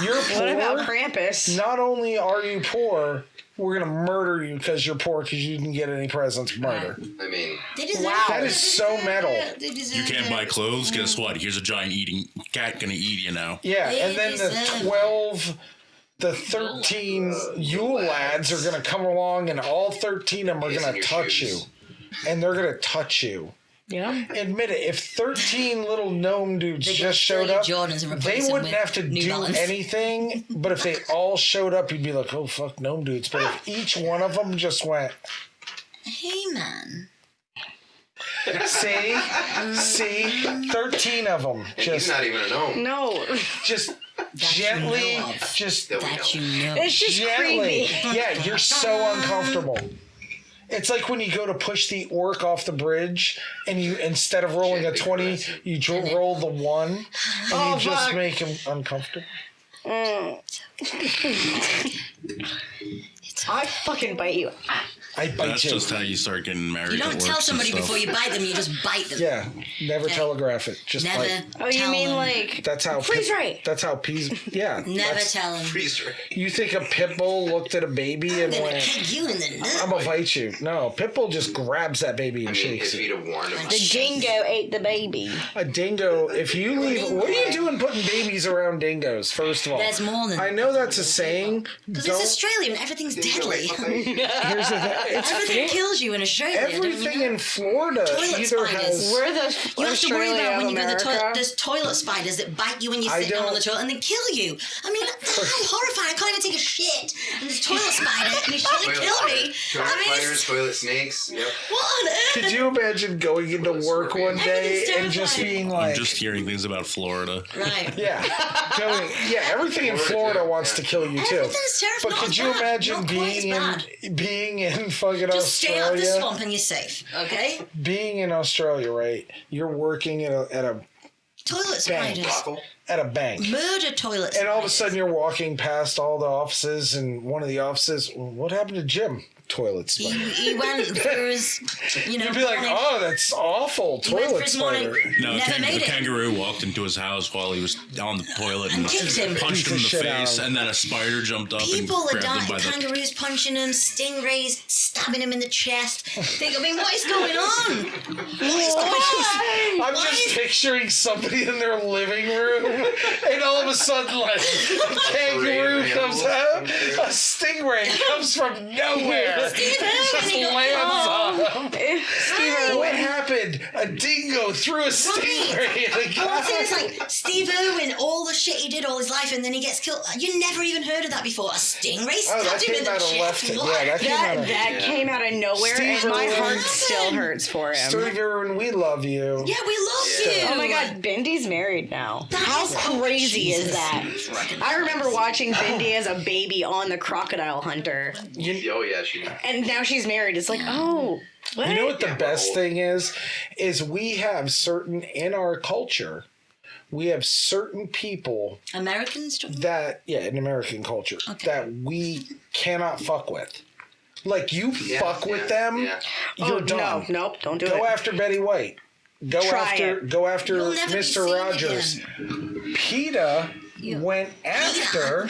S1: You're poor?
S3: What about Krampus?
S1: Not only are you poor, we're going to murder you because you're poor because you didn't get any presents. Murder.
S5: I mean,
S4: They deserve
S3: Wow.
S1: That is so metal.
S4: They deserve
S6: You can't buy
S4: it.
S6: clothes. Guess what? Here's a giant eating cat gonna eat you now.
S1: Yeah,
S4: They
S1: and then
S4: deserve
S1: the 13 Yule lads are going to come along and all 13 of them are
S5: Piss
S1: going
S5: in
S1: to
S5: your
S1: touch you.
S5: shoes.
S1: And they're going to touch you.
S3: Yeah.
S1: Admit it, if 13 little gnome dudes
S4: They're gonna
S1: just
S4: steal
S1: showed
S4: your
S1: up,
S4: Jordans and
S1: they
S4: replace them
S1: wouldn't
S4: with
S1: have to
S4: New
S1: do
S4: Balance.
S1: anything. But if they all showed up, you'd be like, oh, fuck, gnome dudes. But if each one of them just went,
S4: Hey man.
S1: see, 13 of them
S5: and he's
S1: just,
S5: not even a gnome.
S3: No.
S1: just
S4: you
S1: gently,
S4: know of.
S1: just
S5: That we
S4: That
S5: know.
S4: you know.
S3: It's just
S1: gently.
S3: creepy.
S1: Yeah, you're so uncomfortable. It's like when you go to push the orc off the bridge, and you instead of rolling a
S5: Gently
S1: 20,
S5: caress it.
S1: you roll the 1, and
S3: Oh,
S1: you just
S3: fuck.
S1: make him uncomfortable.
S3: I fucking bite you.
S1: I bite
S6: That's
S1: you.
S6: just how you start getting married.
S4: You don't
S6: at
S4: tell
S6: works and
S4: somebody
S6: stuff.
S4: before you bite them, you just bite them.
S1: Yeah, never telegraph it. Just
S4: Never
S1: bite.
S3: Oh, you
S4: tell
S3: mean
S4: them.
S3: like
S1: That's how
S3: freeze right?
S1: That's how peas. Yeah.
S4: Never
S1: that's-
S4: tell them.
S5: Freeze right.
S1: You think a pit bull looked at a baby and
S4: I'm gonna
S1: went,
S4: kick you in the
S1: "I'm
S4: nut.
S1: gonna bite you"? No, pit bull just grabs that baby
S5: I
S1: and
S5: mean,
S1: shakes
S5: if
S1: it.
S5: he'd have warned him.
S3: The dingo ate the baby.
S1: A dingo. If you leave, what are you doing putting babies around dingoes? First of all,
S4: There's more than
S1: I know that's a saying.
S4: because it's
S1: Don't.
S4: Australian. Everything's deadly.
S1: Here's the thing. It's
S4: Everything kills you in Australia. don't you
S1: everything
S4: know?
S1: in Florida
S4: Toilet
S1: either
S4: spiders.
S1: has.
S3: We're the
S4: You have to worry
S3: Australia
S4: about
S3: of
S4: when you go to the toilet.
S3: America.
S4: There's toilet spiders that bite you when you're
S1: I
S4: sitting on the
S1: don't-
S4: toilet and then kill you. I mean, I'm horrified. I can't even take a shit. And there's toilet spider and he's trying to kill me.
S5: Toilet
S4: I mean,
S5: spiders, toilet snakes. Yep.
S4: what on earth?
S1: Could you imagine going into work one day and just being
S6: I'm
S1: like,
S6: just hearing things about Florida.
S4: Right.
S1: yeah, everything in Florida wants to kill you too.
S4: Everything's terrible.
S1: But
S4: Not
S1: could
S4: as
S1: you
S4: bad.
S1: imagine
S4: Not quite as bad.
S1: being in fucking
S4: Just stay out of the
S1: Australia?
S4: swamp and you're safe, okay?
S1: Being in Australia, right? You're working at a
S4: Toilet
S1: Bang.
S4: spiders.
S5: Brothel.
S1: at a bank.
S4: Murder toilet spiders.
S1: And all of a sudden you're walking past all the offices, and one of the offices, what happened to Jim? Toilet spider.
S4: He went for his,
S1: You'd be like,
S4: morning-
S1: oh, that's awful.
S4: he went for
S1: Toilet
S4: his morning.
S1: spider.
S6: No,
S4: Never
S6: a
S4: made it.
S6: kangaroo walked into his house while he was on the toilet and
S4: kicked him.
S6: punched him in
S1: Beat
S6: the
S1: the shit out
S6: face,
S1: of him.
S6: and then a spider jumped up
S4: People
S6: and
S4: are
S6: grabbed him
S4: dying.
S6: by the.
S4: Kangaroos punching him, stingrays stabbing him in the chest. I mean, what is going on? What is going on?
S1: I'm
S4: Why
S1: just
S4: is-
S1: picturing somebody in their living room, and all of a sudden, like, a kangaroo
S5: Random
S1: comes
S5: animals
S1: out,
S5: come through.
S1: a stingray comes from nowhere,
S4: Steve
S1: just
S4: Irwin, he
S1: lands
S4: goes,
S1: on them. What happened? A dingo threw a stingray at a
S4: Oh,
S1: guy.
S4: I think it's like Steve Irwin, all the shit he did all his life, and then he gets killed. You never even heard of that before. A stingray
S1: Oh, that
S4: stabbed him in
S1: came
S4: the
S1: out of left.
S4: chest.
S1: Yeah,
S4: What?
S1: that came out of.
S3: That came out of nowhere,
S1: Steve
S3: and my
S1: Irwin.
S3: heart still hurts for him.
S1: Steve Irwin, we love you.
S4: Yeah, we love you.
S3: Oh my God, Bendy's married now.
S4: That
S3: How
S4: is-
S3: crazy is
S4: Jesus.
S3: that? I remember watching Bendy as a baby on The Crocodile Hunter,
S5: Oh yeah, she.
S3: and now she's married. It's like, oh, what?
S1: You know what the
S5: Yeah,
S1: best
S5: well-
S1: thing is we have certain in our culture, we have certain people
S4: Americans, don't
S1: that in American culture
S4: Okay.
S1: that we cannot fuck with. Like you fuck with them,
S5: Yeah.
S1: you're
S3: Oh,
S1: done.
S3: no, nope, don't do
S1: Go
S3: it.
S1: after Betty White. Go
S3: Try
S1: after
S3: it.
S4: You'll never be
S1: Mr.
S4: seen
S1: Rogers. PETA went after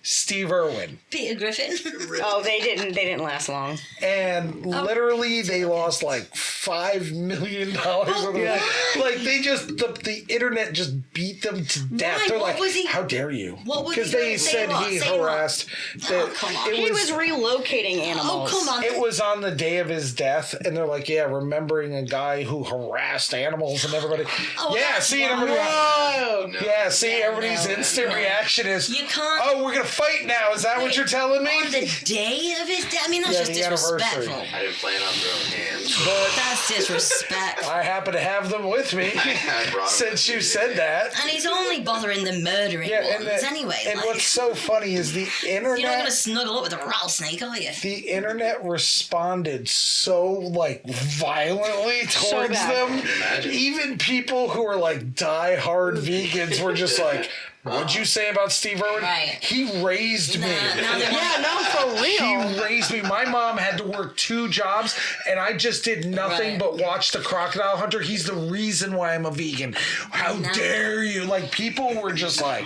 S1: Steve Irwin.
S4: Peter Griffin.
S3: Oh, they didn't last long.
S1: And literally they lost like $5 million. Like they just the internet just beat them to death.
S4: Why?
S1: They're
S4: What
S1: like,
S4: was he-
S1: how dare you?
S4: what was he
S1: Because they
S4: doing? Say
S1: said
S4: what?
S1: he
S4: Say what?
S1: harassed.
S4: Oh, come on.
S3: He was relocating animals.
S4: Oh, come on.
S1: It was on the day of his death, and they're like, yeah, remembering a guy who harassed animals and everybody.
S4: Oh,
S1: yeah,
S4: that's
S1: see, and
S4: wrong.
S1: everybody.
S3: Whoa!
S5: No.
S1: Yeah, see,
S4: Yeah,
S1: everybody's
S4: no,
S1: instant
S4: no.
S1: reaction is,
S4: You can't-
S1: oh, we're gonna fight now. Is that what you're telling me?
S4: On the day of his death? I mean, that's
S1: Yeah,
S4: just
S1: the anniversary.
S4: disrespectful.
S5: I didn't plan on throwing hands.
S1: But
S4: That's disrespectful.
S1: I happen to have them with me
S5: I brought 'em
S1: since
S5: with
S1: you
S5: me.
S1: said that.
S4: And he's only bothering the murdering ones anyway.
S1: and
S4: Like,
S1: what's so funny is the
S4: you're not going to
S1: internet.
S4: snuggle up with a rattlesnake, are you?
S1: The internet responded so like violently towards
S3: bad.
S1: them.
S5: Imagine.
S1: Even people who are like die-hard vegans were just like, "What'd you say about Steve Irwin?
S4: Right.
S1: He raised me."
S4: Now they're
S3: Yeah, no, for real.
S1: He raised me. My mom had to work 2 jobs, and I just did nothing
S4: Right.
S1: but watch The Crocodile Hunter. He's the reason why I'm a vegan. How
S4: No.
S1: dare you? Like, people were just like,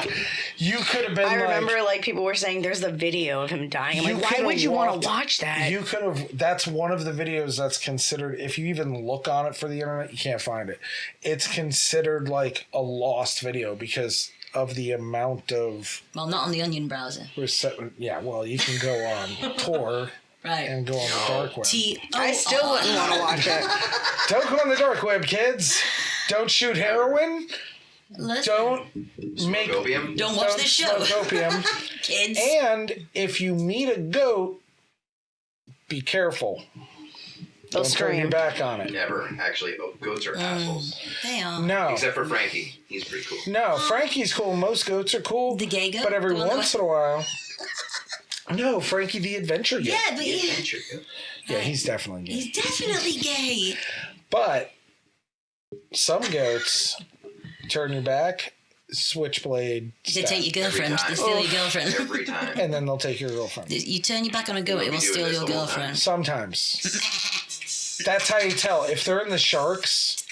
S1: you could have been
S3: I
S1: like...
S3: remember like people were saying there's the video of him dying. I'm
S1: You
S3: like, why
S1: could've
S3: would you want
S1: walked-
S3: to watch that?
S1: You could have. That's one of the videos that's considered. If you even look on it for the internet, you can't find it. It's considered like a lost video because of the amount of.
S4: Well, not on the Onion browser.
S1: Yeah, well, you can go on Tor
S4: Right.
S1: and go on the dark web.
S3: I still wouldn't want to watch it.
S1: Don't go on the dark web, kids. Don't shoot heroin. Don't make.
S5: Opium?
S4: Don't watch this show.
S1: smoke opium.
S4: Kids.
S1: And if you meet a goat, be careful.
S3: They'll
S1: Don't turn your
S3: scream.
S1: back on it.
S5: Never. Actually, goats are assholes.
S4: They are.
S1: No.
S5: Except for Frankie. He's pretty cool.
S1: No, Frankie's cool. Most goats are cool.
S4: The gay goat?
S1: But every
S4: The one that
S1: once in a while. No, Frankie the Adventure Goat.
S4: Yeah, but he,
S5: Adventure goat.
S1: Yeah, he's definitely gay.
S4: he's definitely gay.
S1: But some goats turn your back, switchblade,
S4: They
S1: stab,
S4: take your girlfriend.
S5: time.
S4: They steal your girlfriend.
S5: Every time.
S1: and then they'll take your girlfriend.
S4: You turn your back on a goat, it will
S5: be doing
S4: steal
S5: this
S4: your
S5: the whole
S4: girlfriend.
S1: Sometimes. That's how you tell. If they're in the sharks,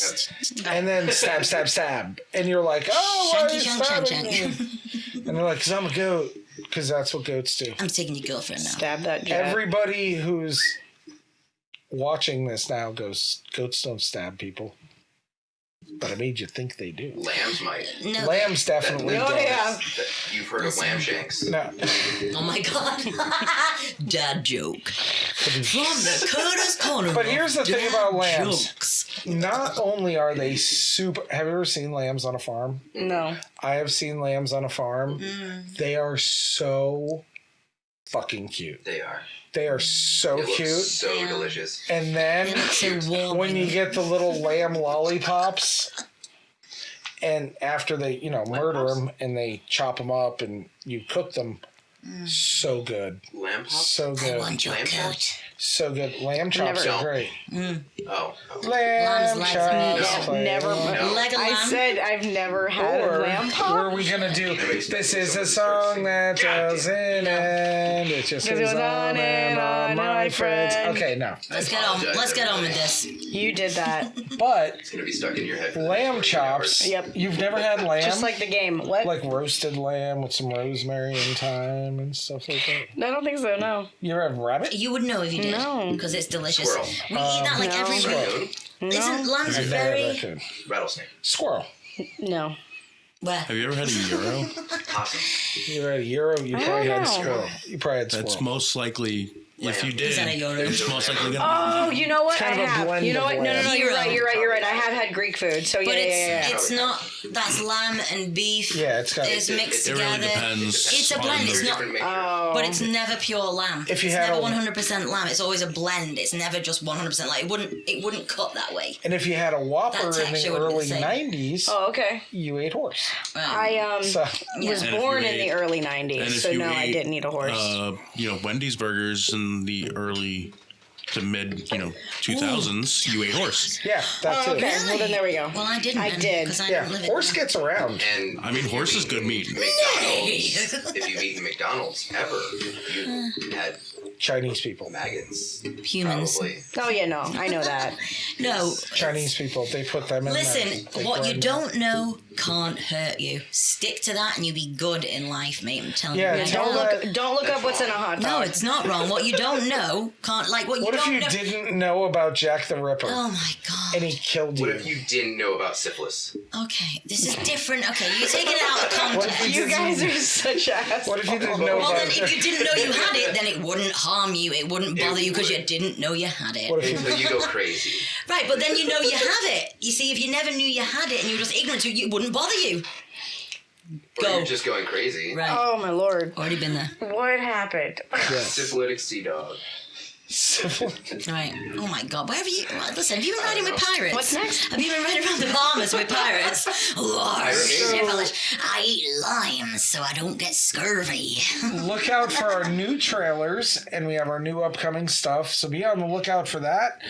S5: That's,
S1: and then stab, stab, stab. And you're like, oh, why are
S4: Shanky
S1: you
S4: shank
S1: stabbing
S4: shank
S1: me?
S4: shank.
S1: And they're like, because I'm a goat. Because that's what goats do.
S4: I'm taking your girlfriend now.
S3: Stab that jet.
S1: Everybody who's watching this now goes, goats don't stab people. But I made you think they do.
S5: lambs might.
S4: No.
S1: Lambs definitely
S3: Oh,
S1: do.
S3: yeah.
S5: You've heard of lamb shanks.
S1: No.
S4: Oh my god. Dad joke. From the Curtis Corner.
S1: But here's the thing about lambs.
S4: Jokes.
S1: Not only are they super... Have you ever seen lambs on a farm?
S3: No.
S1: I have seen lambs on a farm. They are so fucking cute.
S5: They are.
S1: They are so
S5: It looks
S1: cute.
S5: so
S4: Yeah.
S5: delicious.
S1: And
S4: They
S1: then
S4: look so warm.
S1: when you get the little lamb lollipops, and after they, murder them and they chop them up and you cook them, so good.
S5: Lamb pops?
S1: So
S4: I
S1: good.
S4: want your
S5: Lamb
S4: coat.
S5: chops?
S1: So good. Lamb chops
S5: Never-
S1: are great.
S5: Oh.
S1: Lamb
S4: Lamb's
S1: chops.
S4: legs,
S5: no.
S1: play
S3: Never.
S5: No.
S4: Leg of
S3: I
S4: lamb.
S3: said I've never had
S1: Or
S3: a lamb pop.
S1: were we gonna do?
S5: makes
S1: This
S5: me
S1: is
S5: so
S1: a song that doesn't end. It just
S3: This
S1: goes
S3: goes
S1: on and on, my friends.
S3: friend.
S1: Okay, no,
S4: Let's get on. Let's get on with this.
S3: You did that.
S1: but
S5: It's going to be stuck in your head. for the
S1: lamb
S5: next 14
S1: chops.
S5: hours.
S3: Yep.
S1: You've never had lamb,
S3: Just like the game. What?
S1: like roasted lamb with some rosemary and thyme and stuff like that.
S3: I don't think so. No.
S1: You ever have rabbit?
S4: You would know if you did.
S3: No.
S4: Because it's delicious.
S5: Squirrel.
S4: We eat that like
S3: no.
S4: every
S1: Squirrel.
S4: week.
S5: Raccoon?
S4: Isn't lambs
S1: I've never had
S4: very...
S1: raccoon.
S5: Rattlesnake.
S1: Squirrel.
S3: No.
S4: Where?
S6: Have you ever had a gyro?
S5: Possum.
S1: You ever had a euro? You probably
S3: don't
S1: had
S3: know.
S1: squirrel. You probably had
S6: That's
S1: squirrel.
S6: most likely If you did,
S4: Is that a Yoda?
S6: it's most likely gonna.
S3: Oh, you know what?
S1: Kind
S3: I
S1: of a
S3: have.
S1: blend
S3: You know
S1: of
S3: what? No,
S1: lamb.
S3: you're right. I have had Greek food. So
S4: But
S3: yeah.
S4: it's not. That's lamb and beef.
S1: Yeah, it's got.
S4: It's mixed
S6: It really
S4: together.
S6: depends.
S4: It's a
S6: on
S4: blend.
S6: the-
S4: It's not.
S5: Different mixture.
S3: Oh.
S4: But it's never pure lamb.
S1: If you
S4: it's
S1: had
S4: never
S1: a-
S4: 100% lamb. It's always a blend. It's never just 100% like it wouldn't cut that way.
S1: And if you had a Whopper
S4: That
S1: in the
S4: texture would be the
S1: early
S4: same.
S1: 90s,
S3: Oh, okay.
S1: you ate horse.
S3: I
S1: So
S3: was
S6: And if
S3: born
S6: you
S3: in the
S6: ate-
S3: early
S6: and
S3: 90s,
S6: if
S3: so
S6: you
S3: no, I
S6: ate,
S3: didn't eat a horse.
S6: Wendy's burgers in the early to mid, 2000s, you ate horse.
S1: yeah, that's
S3: Oh,
S1: it.
S3: okay. Well, then there we go.
S4: Well, I didn't.
S3: I did.
S4: Because I
S1: Yeah,
S4: didn't live
S1: horse
S4: it.
S1: gets around.
S5: And
S6: I mean, horse is good meat.
S5: McDonald's, if you've eaten McDonald's ever, you had
S1: Chinese people.
S5: maggots.
S4: Humans.
S5: Probably.
S3: Oh yeah, no, I know that.
S4: No.
S1: Chinese people, they put them in
S4: Listen,
S1: that. They
S4: what you
S1: grind
S4: don't know can't hurt you. Stick to that and you'll be good in life, mate. I'm telling
S1: Yeah,
S4: you.
S1: tell
S3: Don't look up what's in a hot dog.
S4: No, it's not wrong. What you don't know can't what you
S1: What if
S4: don't
S1: you
S4: know.
S1: didn't know about Jack the Ripper
S4: Oh my god.
S1: and he killed you?
S5: What if you didn't know about syphilis?
S4: Okay, this is different. Okay, you're taking it out of
S1: What if
S4: context.
S3: You guys are such assholes.
S1: What if you didn't know
S4: Well,
S1: about
S4: then, if you didn't know you had it, then it wouldn't harm you. It wouldn't bother you because you didn't know you had it.
S1: What if
S5: Until you go crazy.
S4: Right, but then you know you have it. You see, if you never knew you had it and you were just ignorant to it, it wouldn't bother you.
S5: Or
S4: Go.
S5: you're just going crazy.
S4: Right.
S3: Oh my lord.
S4: Already been there.
S3: What happened?
S5: Syphilitic sea dog.
S1: syphilis?
S4: Right. Oh my god. Where have you... Listen, have you been riding with pirates?
S3: What's next?
S4: Have you been riding around the Bahamas with pirates? Lord, syphilis. I eat limes so I don't get scurvy.
S1: Look out for our new trailers, and we have our new upcoming stuff, so be on the lookout for that.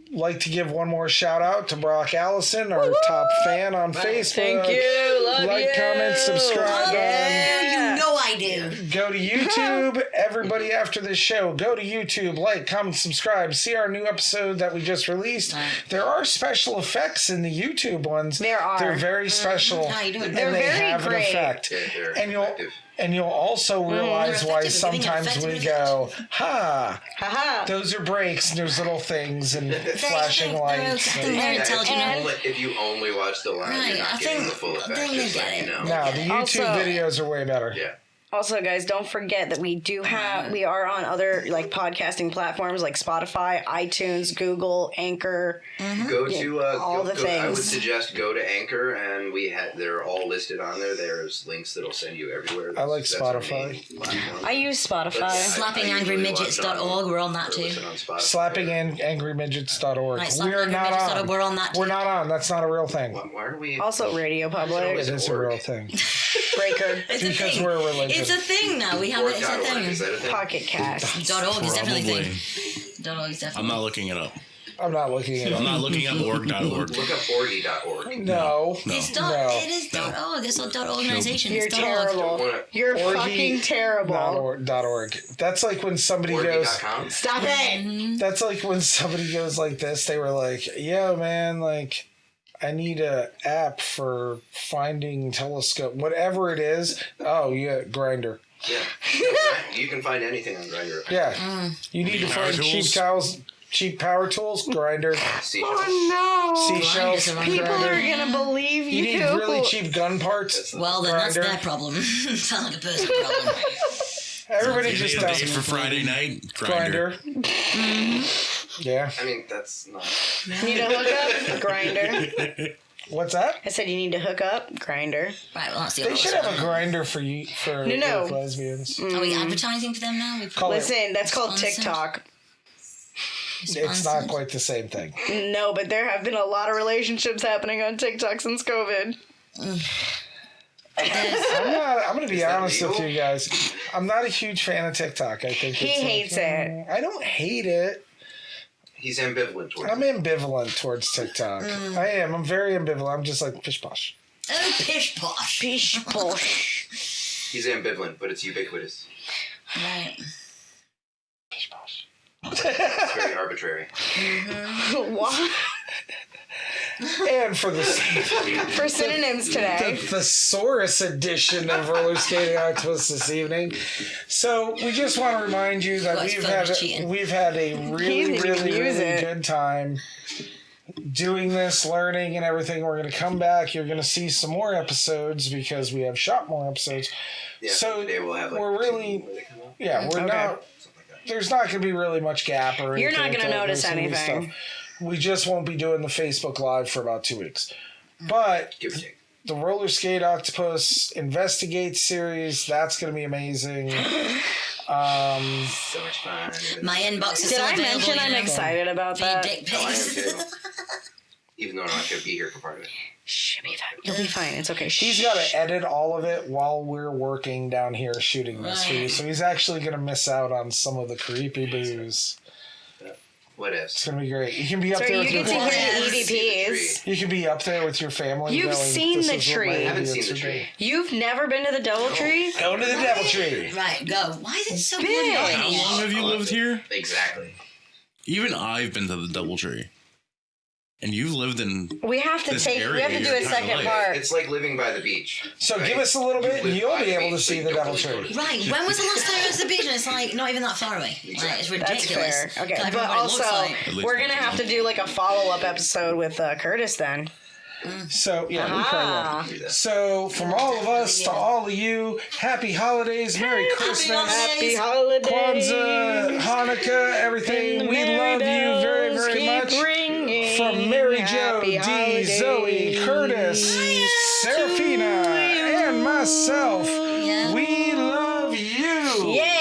S1: Like to give one more shout out to Brock Allison, our top fan on Facebook.
S3: Thank you. Love
S1: like,
S3: you.
S1: comment, subscribe.
S3: Yeah.
S4: You know I do.
S1: Go to YouTube. Everybody after this show, go to YouTube, like, comment, subscribe. See our new episode that we just released.
S4: Right.
S1: There are special effects in the YouTube ones.
S3: There are.
S1: They're very special.
S4: How you doing?
S1: And
S3: They're
S1: they
S3: very
S1: have
S3: great.
S1: an effect.
S5: Yeah, they're
S1: And you'll
S5: effective.
S1: and you'll also realize
S4: They're
S1: why
S4: effective. They're giving an
S1: sometimes we
S4: effective
S1: go, ha,
S3: Haha.
S1: those are brakes and there's little things and flashing
S4: they're
S1: lights.
S4: okay.
S1: and-
S4: They're
S5: Yeah,
S4: intelligent.
S5: if you only watch the line,
S4: Right,
S5: you're
S4: I
S5: not getting
S4: think-
S5: the full
S4: I
S5: effect.
S4: think they
S5: Just
S4: get
S5: let
S4: it.
S5: you know.
S1: No, the YouTube
S3: Also-
S1: videos are way better.
S5: Yeah.
S3: Also, guys, don't forget that we are on other like podcasting platforms like Spotify, iTunes, Google, Anchor.
S5: Go to
S3: all the
S5: I would
S3: things.
S5: suggest go to Anchor, and they're all listed on there. There's links that'll send you everywhere.
S1: I like
S5: That's our
S1: Spotify.
S5: main platform.
S3: I use
S5: But,
S3: Spotify.
S5: yeah, I usually watch it
S4: Slappingangrymidgets.org, we're on that
S5: or
S4: too.
S5: listen on Spotify.
S1: Slappingangrymidgets.org.
S4: Right,
S1: We are not
S4: slappingangrymidgets.org,
S1: on.
S4: we're on that too.
S1: We're not on. That's not a real thing.
S5: Why are we?
S3: Also, Radio Public,
S1: It is a real thing.
S3: Breaker,
S4: It's a
S1: Because
S4: thing.
S1: we're a religion.
S4: It's a thing now. We have it. It's a
S5: Org.org,
S4: thing.
S5: is that a thing?
S3: Pocket Cast.
S4: .org is definitely a
S6: Probably.
S4: thing. .org is definitely.
S6: I'm not looking it up.
S1: I'm not looking at
S6: I'm
S1: it.
S6: not looking up org.org.
S5: Look up orgy.org.
S1: No.
S4: It's
S6: No.
S4: It is .org. It's not .organization.
S3: You're
S4: It's .org.
S3: terrible.
S5: Wanna-
S3: You're
S1: Orgy
S3: fucking terrible.
S1: .org. That's like when somebody goes.
S5: Orgy.com.
S3: Stop it.
S1: That's like when somebody goes like this. They were like, "Yo, man, like, I need a app for finding telescope, whatever it is." Oh, yeah, Grinder.
S5: Yeah. You can find anything on Grindr.
S1: Yeah, you need to
S6: Power
S1: find
S6: tools?
S1: cheap power tools. Grinder,
S5: Seashells.
S3: Oh no.
S1: seashells.
S4: Grindr's a
S3: People
S4: Grindr.
S3: are gonna believe
S1: You
S3: you.
S1: need really cheap gun parts.
S4: Well, then that's
S1: Grindr.
S4: their problem. Sounds like a personal problem.
S1: Everybody
S6: You
S1: just
S6: need a
S1: does
S6: date for Friday night. Grinder.
S1: Grinder. Yeah.
S5: I mean, that's not.
S3: Need a hookup? Grinder.
S1: What's that?
S3: I said you need to hook up. Grinder.
S4: Right, well, that's the
S1: They
S4: other
S1: should
S4: one.
S1: have a grinder for
S3: No.
S1: lesbians.
S4: Are we advertising for them now?
S1: Call it-
S3: Listen, that's called
S4: Sponsored.
S3: TikTok.
S1: It's not quite the same thing.
S3: No, but there have been a lot of relationships happening on TikTok since COVID.
S1: I'm going to be
S5: that
S1: honest with
S5: legal?
S1: you guys. I'm not a huge fan of TikTok. I think
S3: He
S1: it's
S3: hates it.
S1: I don't hate it.
S5: He's ambivalent towards
S1: I'm
S5: it.
S1: ambivalent towards TikTok. I am. I'm very ambivalent. I'm just like pish posh.
S4: Oh, pish posh.
S3: Pish posh.
S5: He's ambivalent, but it's ubiquitous.
S4: Right.
S1: Pish posh.
S5: It's very arbitrary.
S3: What?
S1: And for the
S3: For synonyms today.
S1: thesaurus edition of Rollerskating Octopus this evening. So we just want to remind you that
S4: Guys, phone is cheating.
S1: we've had a
S3: He
S1: really,
S3: didn't even
S1: really,
S3: use
S1: really
S3: it.
S1: good time doing this, learning and everything. We're going to come back. You're going to see some more episodes because we have shot more episodes.
S5: Yeah,
S1: So
S5: today we'll have like
S1: we're really-
S5: two when they come out.
S1: Yeah, we're
S3: Okay.
S1: not.
S5: Something like
S1: there's not going to be really much gap or anything.
S3: You're not gonna notice
S1: There's gonna be
S3: anything.
S1: stuff. We just won't be doing the Facebook Live for about 2 weeks. But
S5: Give or take.
S1: the Rollerskating Octopus Investigate series, that's going to be amazing.
S5: So much fun.
S4: My inbox is
S3: Did
S4: still
S3: I
S4: available,
S3: mention
S4: you
S3: I'm
S4: know,
S3: excited about
S4: for your
S3: that?
S4: dick
S5: No, I am
S4: pics.
S5: too. Even though I'm not going to be here for part of it.
S3: Shh, be fine. You'll be fine. It's okay.
S1: He's got to edit all of it while we're working down here shooting this for you.
S4: Right.
S1: So he's actually going to miss out on some of the creepy boos.
S5: What
S1: It's
S5: ifs?
S1: going to be great. You can be up
S3: So
S1: there
S3: you
S1: with your
S3: get to hear
S1: family.
S3: the EVPs.
S1: You can be up there with your family.
S3: You've
S1: going,
S3: seen
S1: "This
S3: the
S1: is what my
S3: tree. I
S5: haven't
S1: idiots
S5: seen the
S1: are
S5: tree.
S1: doing."
S3: You've never been to the DoubleTree?
S1: Go to the Devil Tree.
S4: Right, go. Why is it so
S3: Big.
S4: bloody hot
S6: How
S4: in here?
S6: long have you lived here?
S5: Exactly.
S6: Even I've been to the DoubleTree. And you've lived in...
S3: We have to
S6: This
S3: we
S6: area
S3: have to do
S6: your
S3: a
S6: entire
S3: second
S6: life.
S3: part.
S5: It's like living by the beach.
S1: So
S5: right?
S1: give us a little bit, and
S5: live
S1: you'll
S5: by
S1: be
S5: the
S1: able to
S5: beach,
S1: see
S5: but
S1: the
S5: you don't
S1: Devil
S5: really go
S1: Tree.
S5: to
S4: Right, when was the last time I was at the beach? And it's like not even that far away. Like, it's ridiculous.
S3: That's fair. Okay,
S4: Like,
S3: but
S4: everybody
S3: also
S4: looks like-
S6: At least
S3: we're
S6: once
S3: gonna
S6: a
S3: have to
S6: month.
S3: do like a follow-up episode with Curtis then.
S1: So, yeah, we probably will.
S3: Ah,
S5: do that.
S1: So, from all of us to all of you, happy holidays, Merry Christmas,
S3: happy holidays.
S1: Kwanzaa, Hanukkah, everything.
S3: And
S1: We
S3: merry
S1: love you very,
S3: bells
S1: very
S3: keep
S1: much.
S3: ringing.
S1: From Mary Jo,
S3: Happy
S1: Dee,
S3: holidays.
S1: Zoe, Curtis, Serafina, and myself.
S4: Yeah.
S1: We love you.
S3: Yeah.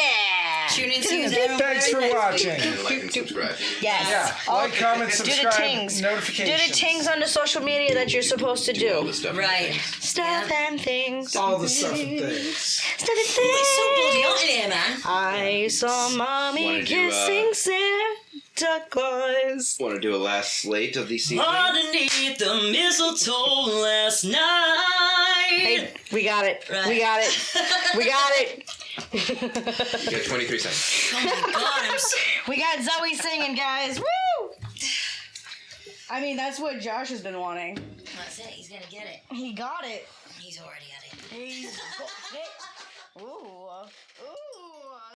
S4: Tune in to Zero.
S1: Thanks for watching.
S5: And like and subscribe.
S3: Yes.
S1: Yeah, like, comment,
S3: Do the
S1: subscribe,
S3: tings. Do
S1: notifications.
S3: the tings on the social media that you're supposed to
S5: All
S3: do.
S5: the stuff.
S4: Right.
S3: Stuff and things.
S1: All the stuff and things.
S3: Stuff and
S4: It's so
S3: things.
S4: bloody hot in here, man.
S3: I saw mommy
S5: Wanna do,
S3: kissing Santa Claus.
S5: Want to do a last slate of these seasons?
S4: Underneath the mistletoe last night.
S3: Hey, we got it.
S4: Right.
S3: We got it. We got it.
S5: You got 23 seconds.
S4: Oh my god, I'm so...
S3: We got Zoe singing, guys. Woo! I mean, that's what Josh has been wanting.
S4: That's it, he's gonna get it.
S3: He got it.
S4: He's already at it.
S3: He's got it. Ooh. Ooh.